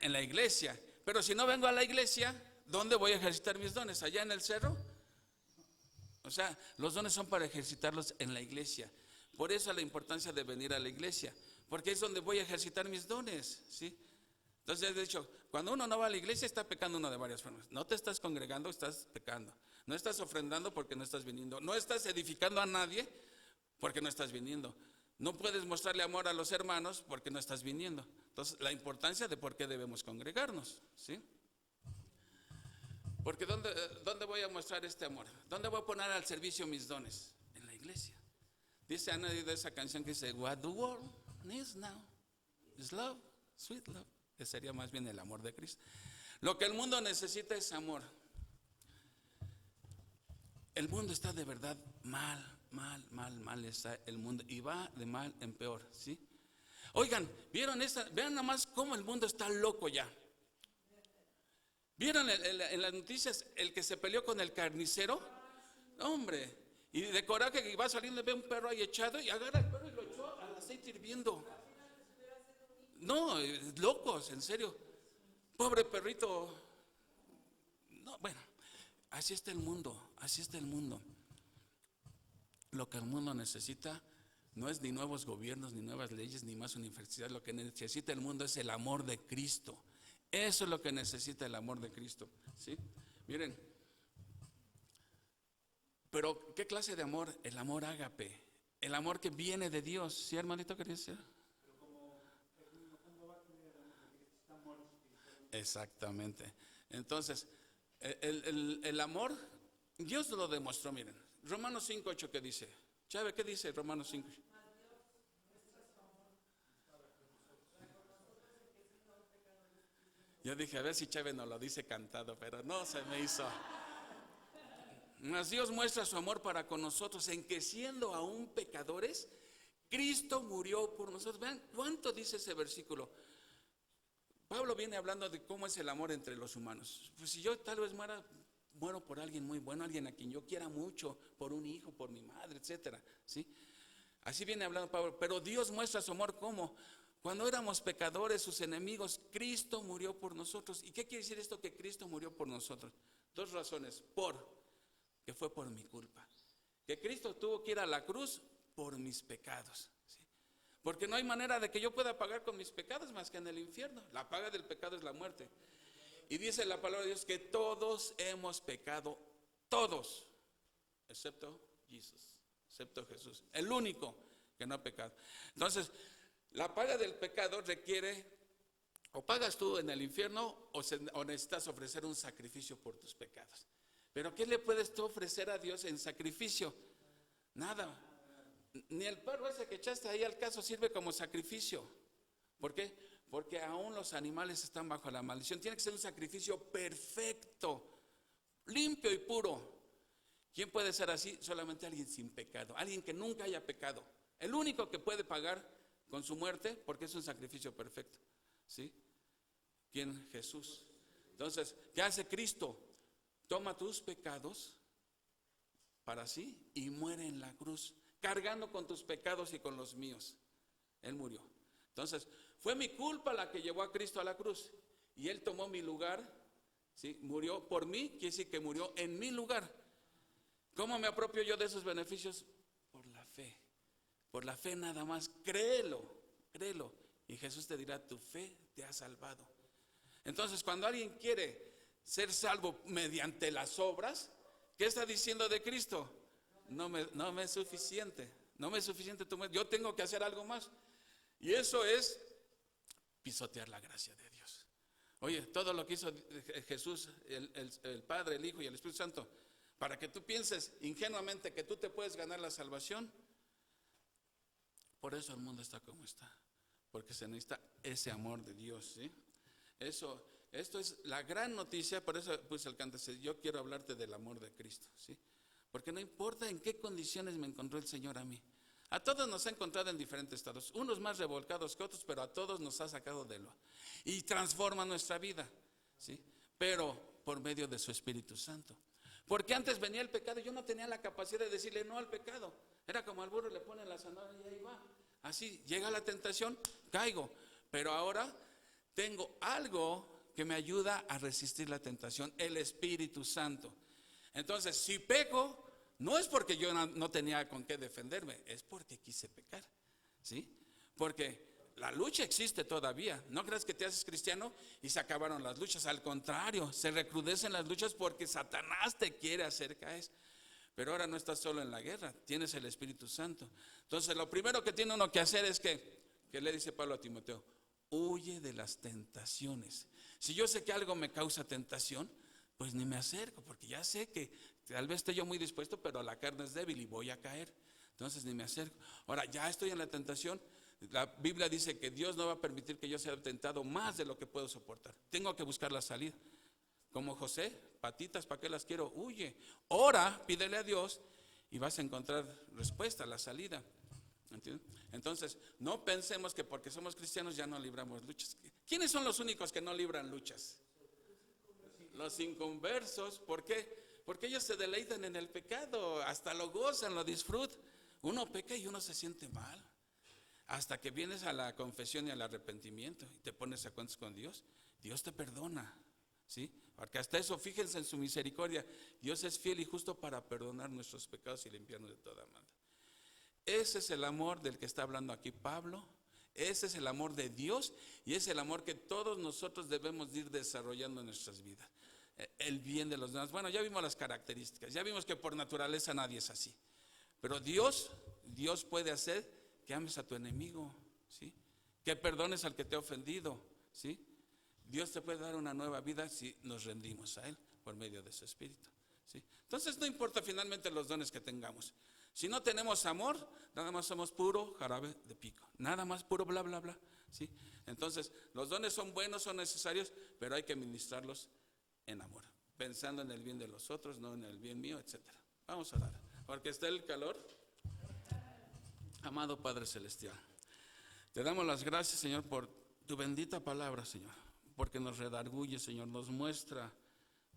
En la iglesia. Pero si no vengo a la iglesia, ¿dónde voy a ejercitar mis dones? ¿Allá en el cerro? O sea, los dones son para ejercitarlos en la iglesia. Por eso la importancia de venir a la iglesia, porque es donde voy a ejercitar mis dones, ¿sí? Entonces, de hecho, cuando uno no va a la iglesia está pecando uno de varias formas. No te estás congregando, estás pecando. No estás ofrendando porque no estás viniendo. No estás edificando a nadie porque no estás viniendo. No puedes mostrarle amor a los hermanos porque no estás viniendo. Entonces, la importancia de por qué debemos congregarnos, ¿sí? Porque ¿dónde voy a mostrar este amor? ¿Dónde voy a poner al servicio mis dones? En la iglesia. Dice, han oído esa canción que dice, what the world needs now is love, sweet love. Que sería más bien el amor de Cristo. Lo que el mundo necesita es amor. El mundo está de verdad mal está el mundo y va de mal en peor, ¿sí? Oigan, vean nomás cómo el mundo está loco ya. ¿Vieron en las noticias el que se peleó con el carnicero? Hombre, y de coraje que va saliendo ve un perro ahí echado y agarra el perro y lo echó al aceite hirviendo. No, locos, en serio. Pobre perrito. No, bueno, así está el mundo, así está el mundo. Lo que el mundo necesita no es ni nuevos gobiernos, ni nuevas leyes, ni más universidad. Lo que necesita el mundo es el amor de Cristo. Eso es lo que necesita el amor de Cristo, ¿sí? Miren, pero ¿qué clase de amor? El amor ágape, el amor que viene de Dios. ¿Sí, hermanito, quería decir? Exactamente. Entonces, el amor, Dios lo demostró, miren. Romanos 5:8, ¿qué dice? Chávez, ¿qué dice Romanos 5? Yo dije, a ver si Chávez nos lo dice cantado, pero no se me hizo. Mas Dios muestra su amor para con nosotros en que siendo aún pecadores, Cristo murió por nosotros. Vean cuánto dice ese versículo. Pablo viene hablando de cómo es el amor entre los humanos. Pues si yo tal vez muero por alguien muy bueno, alguien a quien yo quiera mucho, por un hijo, por mi madre, etcétera, ¿sí? Así viene hablando Pablo. Pero Dios muestra su amor ¿cómo? Cuando éramos pecadores, sus enemigos, Cristo murió por nosotros. ¿Y qué quiere decir esto que Cristo murió por nosotros? Dos razones. Que fue por mi culpa. Que Cristo tuvo que ir a la cruz por mis pecados, ¿sí? Porque no hay manera de que yo pueda pagar con mis pecados más que en el infierno. La paga del pecado es la muerte. Y dice la palabra de Dios que todos hemos pecado, todos, excepto Jesús, el único que no ha pecado. Entonces, la paga del pecado requiere, o pagas tú en el infierno, o necesitas ofrecer un sacrificio por tus pecados. Pero ¿qué le puedes tú ofrecer a Dios en sacrificio? Nada. Ni el perro ese que echaste ahí al caso sirve como sacrificio. ¿Por qué? Porque aún los animales están bajo la maldición. Tiene que ser un sacrificio perfecto, limpio y puro. ¿Quién puede ser así? Solamente alguien sin pecado, alguien que nunca haya pecado. El único que puede pagar con su muerte, porque es un sacrificio perfecto, ¿sí? ¿Quién? Jesús. Entonces, ¿qué hace Cristo? Toma tus pecados para sí y muere en la cruz, cargando con tus pecados y con los míos. Él murió. Entonces, fue mi culpa la que llevó a Cristo a la cruz. Y Él tomó mi lugar, ¿sí? Murió por mí, quiere decir que murió en mi lugar. ¿Cómo me apropio yo de esos beneficios? Por la fe. Por la fe nada más. Créelo. Y Jesús te dirá, tu fe te ha salvado. Entonces, cuando alguien quiere ser salvo mediante las obras, ¿qué está diciendo de Cristo? No me es suficiente. No me es suficiente tu muerte. Yo tengo que hacer algo más. Y eso es pisotear la gracia de Dios. Oye, todo lo que hizo Jesús, el Padre, el Hijo y el Espíritu Santo, para que tú pienses ingenuamente que tú te puedes ganar la salvación. Por eso el mundo está como está. Porque se necesita ese amor de Dios, ¿sí? Esto es la gran noticia. Por eso puse el canto, yo quiero hablarte del amor de Cristo, ¿sí? Porque no importa en qué condiciones me encontró el Señor a mí. A todos nos ha encontrado en diferentes estados, unos más revolcados que otros, pero a todos nos ha sacado de lo y transforma nuestra vida, ¿sí? Pero por medio de su Espíritu Santo. Porque antes venía el pecado y yo no tenía la capacidad de decirle no al pecado. Era como al burro le ponen la zanahoria y ahí va. Así llega la tentación, caigo. Pero ahora tengo algo que me ayuda a resistir la tentación, el Espíritu Santo. Entonces, si peco, no es porque yo no tenía con qué defenderme, es porque quise pecar, ¿sí? Porque la lucha existe todavía. No creas que te haces cristiano y se acabaron las luchas. Al contrario, se recrudecen las luchas porque Satanás te quiere hacer caer. Pero ahora no estás solo en la guerra, tienes el Espíritu Santo. Entonces, lo primero que tiene uno que hacer es que le dice Pablo a Timoteo, huye de las tentaciones. Si yo sé que algo me causa tentación, pues ni me acerco, porque ya sé que tal vez esté yo muy dispuesto, pero la carne es débil y voy a caer. Entonces ni me acerco. Ahora ya estoy en la tentación. La Biblia dice que Dios no va a permitir que yo sea tentado más de lo que puedo soportar. Tengo que buscar la salida. Como José, patitas, ¿para qué las quiero? Huye. Ora, pídele a Dios y vas a encontrar respuesta, la salida. ¿Entiendes? Entonces, no pensemos que porque somos cristianos ya no libramos luchas. ¿Quiénes son los únicos que no libran luchas? Los inconversos. ¿Por qué? Porque ellos se deleitan en el pecado, hasta lo gozan, lo disfrutan. Uno peca y uno se siente mal. Hasta que vienes a la confesión y al arrepentimiento y te pones a cuentas con Dios, Dios te perdona, ¿sí? Porque hasta eso, fíjense en su misericordia. Dios es fiel y justo para perdonar nuestros pecados y limpiarnos de toda maldad. Ese es el amor del que está hablando aquí Pablo. Ese es el amor de Dios y es el amor que todos nosotros debemos ir desarrollando en nuestras vidas. El bien de los demás. Bueno, ya vimos las características, ya vimos que por naturaleza nadie es así. Pero Dios Dios puede hacer que ames a tu enemigo, ¿sí? Que perdones al que te ha ofendido, ¿sí? Dios te puede dar una nueva vida si nos rendimos a Él por medio de su Espíritu, ¿sí? Entonces no importa finalmente los dones que tengamos. Si no tenemos amor, nada más somos puro jarabe de pico, nada más puro bla bla bla, ¿sí? Entonces los dones son buenos, son necesarios, pero hay que ministrarlos en amor, pensando en el bien de los otros, no en el bien mío, etcétera. Vamos a orar, porque está el calor. Amado Padre Celestial, te damos las gracias, Señor, por tu bendita palabra, Señor, porque nos redarguye, Señor, nos muestra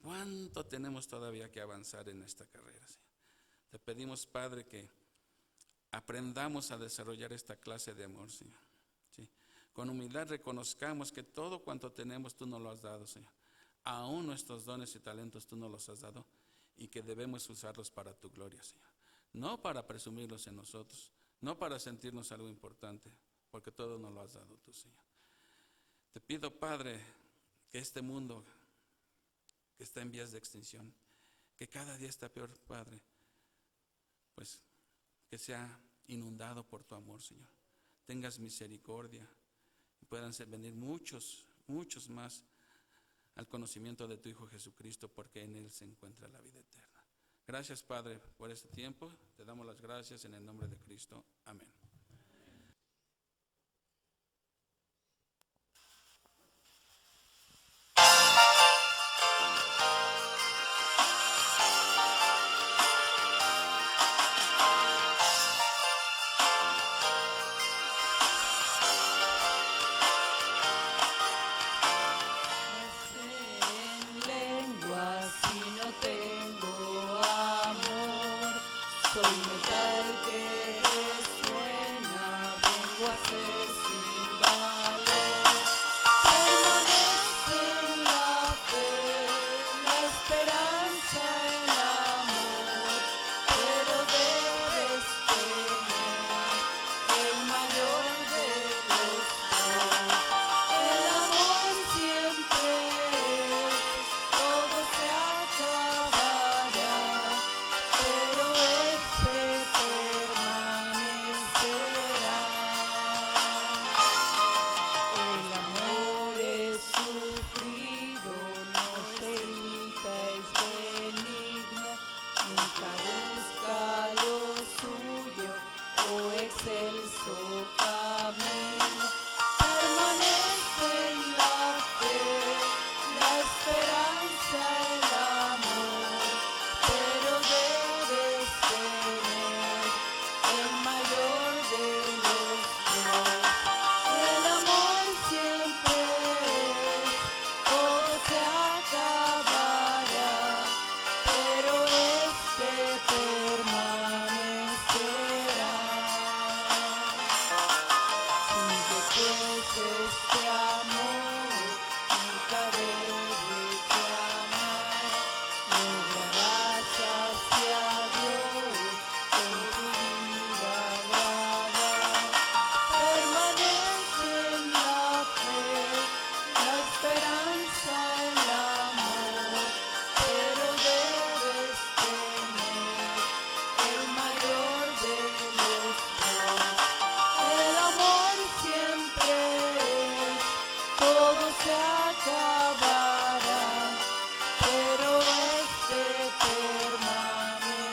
cuánto tenemos todavía que avanzar en esta carrera, Señor. Te pedimos, Padre, que aprendamos a desarrollar esta clase de amor, Señor, ¿sí? Con humildad reconozcamos que todo cuanto tenemos tú nos lo has dado, Señor. Aún nuestros dones y talentos tú nos los has dado y que debemos usarlos para tu gloria, Señor. No para presumirlos en nosotros, no para sentirnos algo importante, porque todo nos lo has dado tú, Señor. Te pido, Padre, que este mundo que está en vías de extinción, que cada día está peor, Padre, pues que sea inundado por tu amor, Señor. Tengas misericordia y puedan venir muchos más al conocimiento de tu Hijo Jesucristo, porque en Él se encuentra la vida eterna. Gracias, Padre, por este tiempo. Te damos las gracias en el nombre de Cristo. Amén. En lenguas si no tengo amor, soy metal que resuena, vengo a ser sin valor. Permanece en la fe, la esperanza, el amor, pero debes tener el mayor de los dos. El amor siempre es, todo se acabará, pero este permanecerá. El amor es sufrido, no se irrita, es benigno, nunca busca lo suyo o excelso camino. Permanece en la fe, la esperanza, el amor, pero debes tener el mayor de los dos. El amor siempre es, todo se acabará, pero este permanecerá. Sigue pues este amor, nunca debes de amar, lograrás hacia Dios en tu vida agradar. Permanece en la fe, la esperanza, el amor, pero debes tener el mayor de los dos. El amor siempre es, todo se acabará, pero este permanecerá.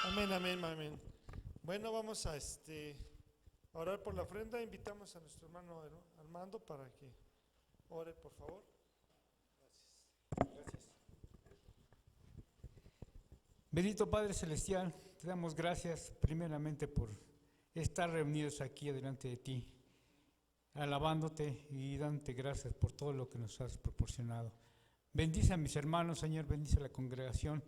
Amén, amén, amén. Bueno, vamos a orar por la ofrenda. Invitamos a nuestro hermano Armando para que ore, por favor. Gracias. Bendito Padre Celestial, te damos gracias primeramente por estar reunidos aquí delante de ti, alabándote y dándote gracias por todo lo que nos has proporcionado. Bendice a mis hermanos, Señor, bendice a la congregación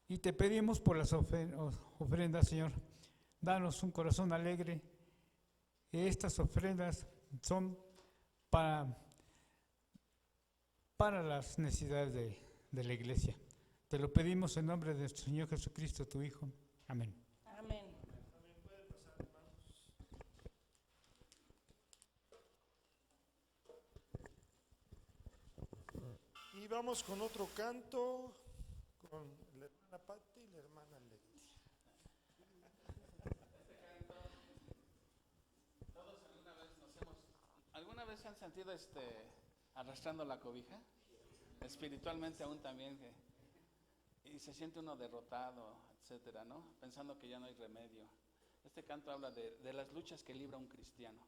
y te pedimos por las ofrendas, Señor, danos un corazón alegre. Estas ofrendas son para las necesidades de la iglesia. Te lo pedimos en nombre de nuestro Señor Jesucristo, tu Hijo. Amén. Amén. Y vamos con otro canto con la hermana Patti y la hermana Leti. ¿Todos alguna vez se han sentido arrastrando la cobija? Espiritualmente aún también, y se siente uno derrotado, etcétera, ¿no? Pensando que ya no hay remedio. Este canto habla de las luchas que libra un cristiano.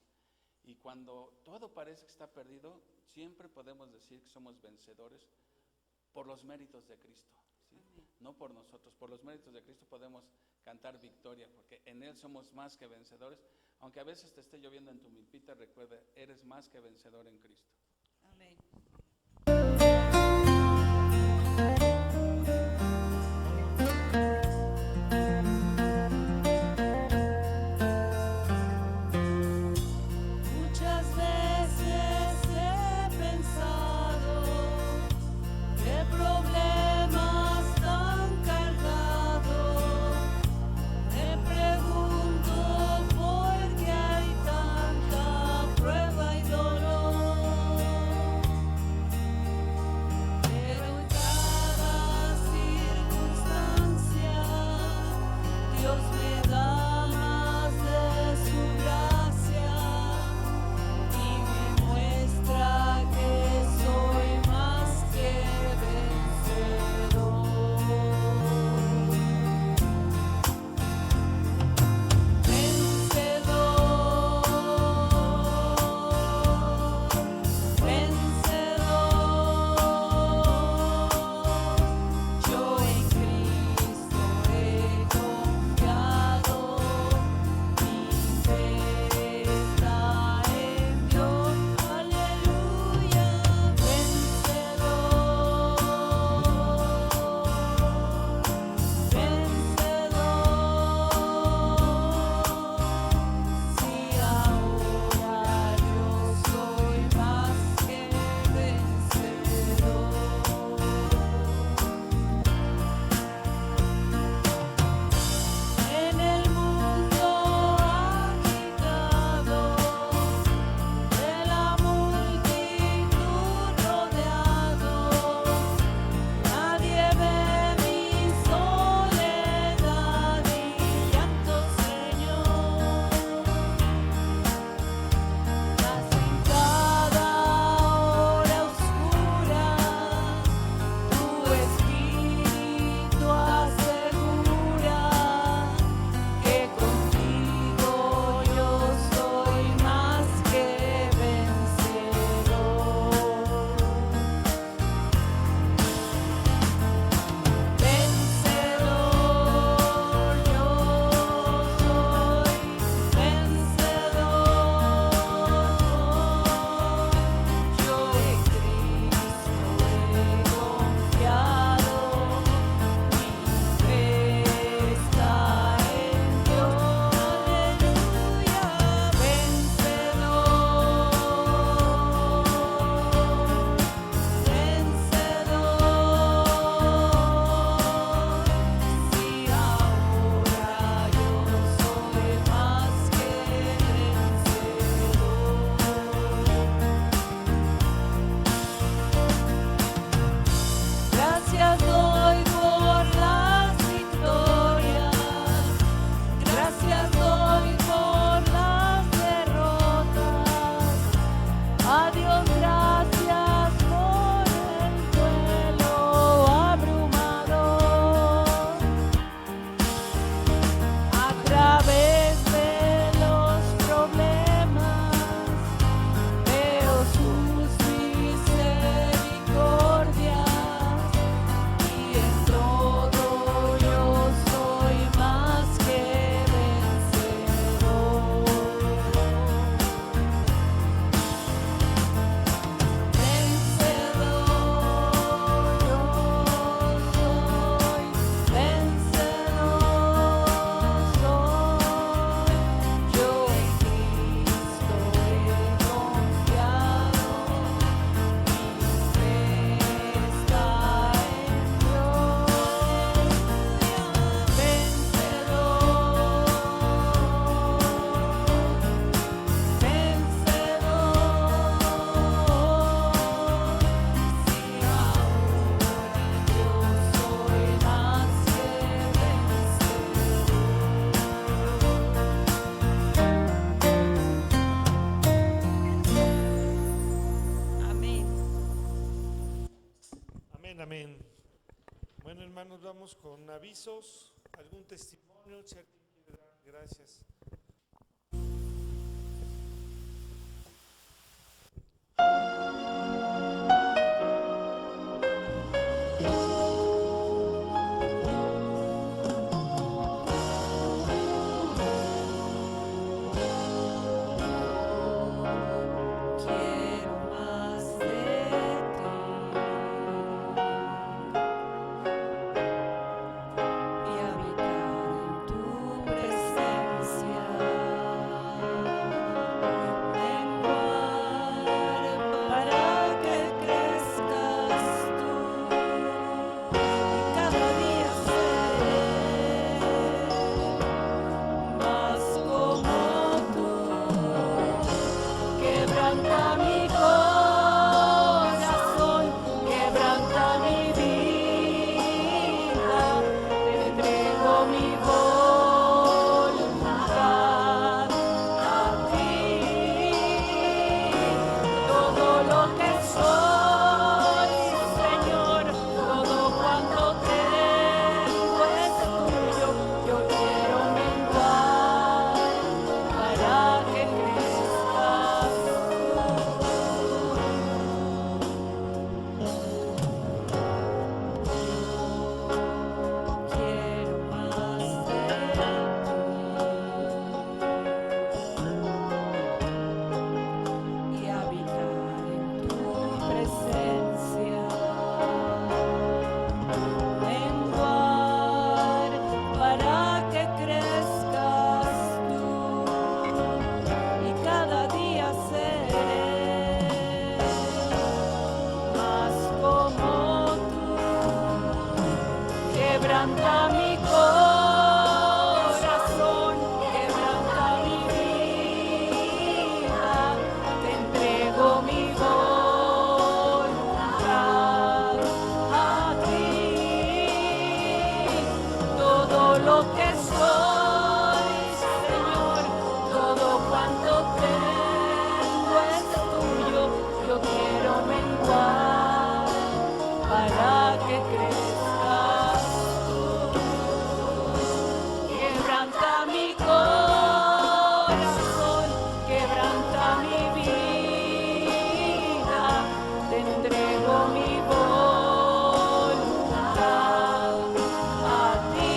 Y cuando todo parece que está perdido, siempre podemos decir que somos vencedores por los méritos de Cristo, ¿sí? No por nosotros, por los méritos de Cristo podemos cantar victoria, porque en Él somos más que vencedores. Aunque a veces te esté lloviendo en tu milpita, recuerda, eres más que vencedor en Cristo. Amén. Muchas veces he pensado qué problemas tan cargados. Me pregunto por qué hay tanta prueba y dolor. Amén, amén. Bueno, hermanos, vamos con avisos, algún testimonio, si alguien quiere dar. Gracias. Quiero más de ti y habitar en tu presencia, menguar para que crezcas tú y cada día seré más como tú. Quebranta mi corazón, quebranta mi vida, te entrego mi voluntad a ti. Todo lo que soy, Señor, todo cuanto tengo es tuyo. Yo quiero menguar para que crezcas tú. Quiero más de ti y habitar en tu presencia, menguar para que crezcas tú y cada día seré más como tú. Quebranta mi corazón, quebranta mi vida, te entrego mi voluntad a ti. Todo lo que soy, Señor, todo cuanto tengo es tuyo. Yo quiero menguar para que crezcas tú. Quebranta mi corazón, quebranta mi vida, te entrego mi voluntad a ti.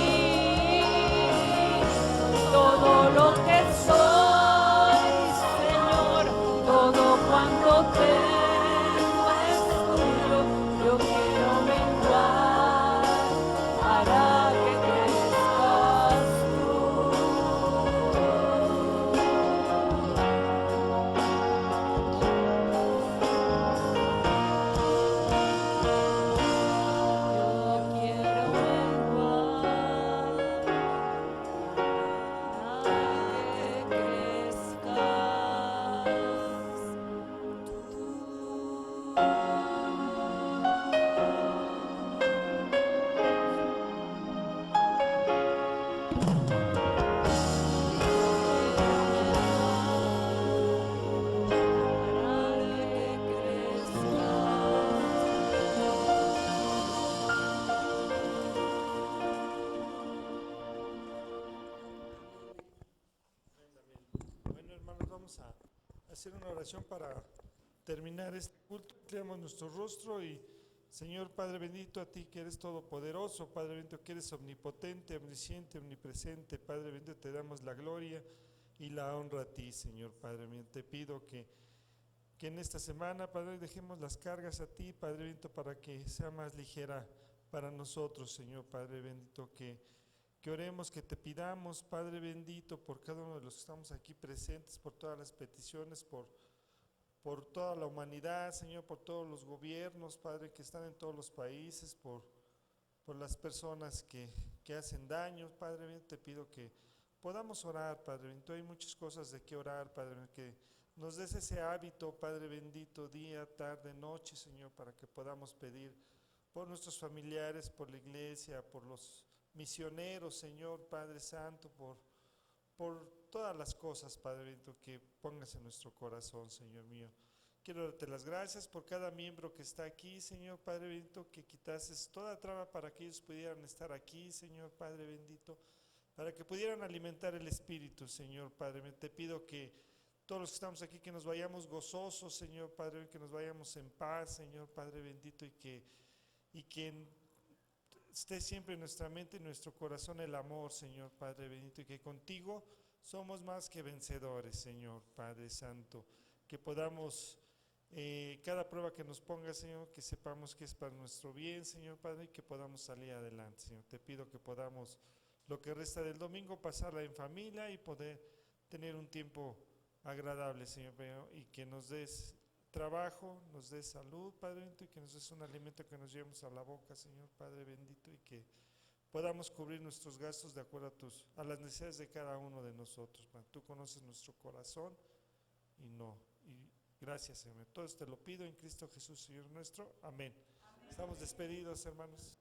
Todo lo que soy, Señor, todo cuanto tengo es tuyo. Yo quiero menguar para que crezcas tú. Yo quiero menguar para que Bueno, hermanos, vamos a hacer una oración para terminar este culto. Inclinamos nuestro rostro y, Señor Padre bendito, a ti que eres todopoderoso, Padre bendito que eres omnipotente, omnisciente, omnipresente, Padre bendito, te damos la gloria y la honra a ti, Señor Padre bendito. Te pido que en esta semana, Padre, dejemos las cargas a ti, Padre bendito, para que sea más ligera para nosotros, Señor Padre bendito, que oremos, que te pidamos, Padre bendito, por cada uno de los que estamos aquí presentes, por todas las peticiones, por toda la humanidad, Señor, por todos los gobiernos, Padre, que están en todos los países, por las personas que hacen daño, Padre bendito, te pido que podamos orar, Padre bendito. Hay muchas cosas de qué orar, Padre bendito, que nos des ese hábito, Padre bendito, día, tarde, noche, Señor, para que podamos pedir por nuestros familiares, por la iglesia, por los misioneros, Señor, Padre Santo, por todas las cosas, Padre bendito, que pongas en nuestro corazón, Señor mío. Quiero darte las gracias por cada miembro que está aquí, Señor Padre bendito, que quitases toda traba para que ellos pudieran estar aquí, Señor Padre bendito, para que pudieran alimentar el Espíritu, Señor Padre. Te pido que todos los que estamos aquí, que nos vayamos gozosos, Señor Padre, que nos vayamos en paz, Señor Padre bendito, y que esté siempre en nuestra mente y en nuestro corazón el amor, Señor Padre bendito, y que contigo somos más que vencedores, Señor Padre Santo. Que podamos, cada prueba que nos ponga, Señor, que sepamos que es para nuestro bien, Señor Padre, y que podamos salir adelante, Señor. Te pido que podamos, lo que resta del domingo, pasarla en familia y poder tener un tiempo agradable, Señor, y que nos des trabajo, nos des salud, Padre bendito, y que nos des un alimento que nos llevemos a la boca, Señor Padre bendito, y que podamos cubrir nuestros gastos de acuerdo a las necesidades de cada uno de nosotros. Tú conoces nuestro corazón y gracias, Señor. Todo esto te lo pido en Cristo Jesús, Señor nuestro. Amén. Estamos despedidos, hermanos.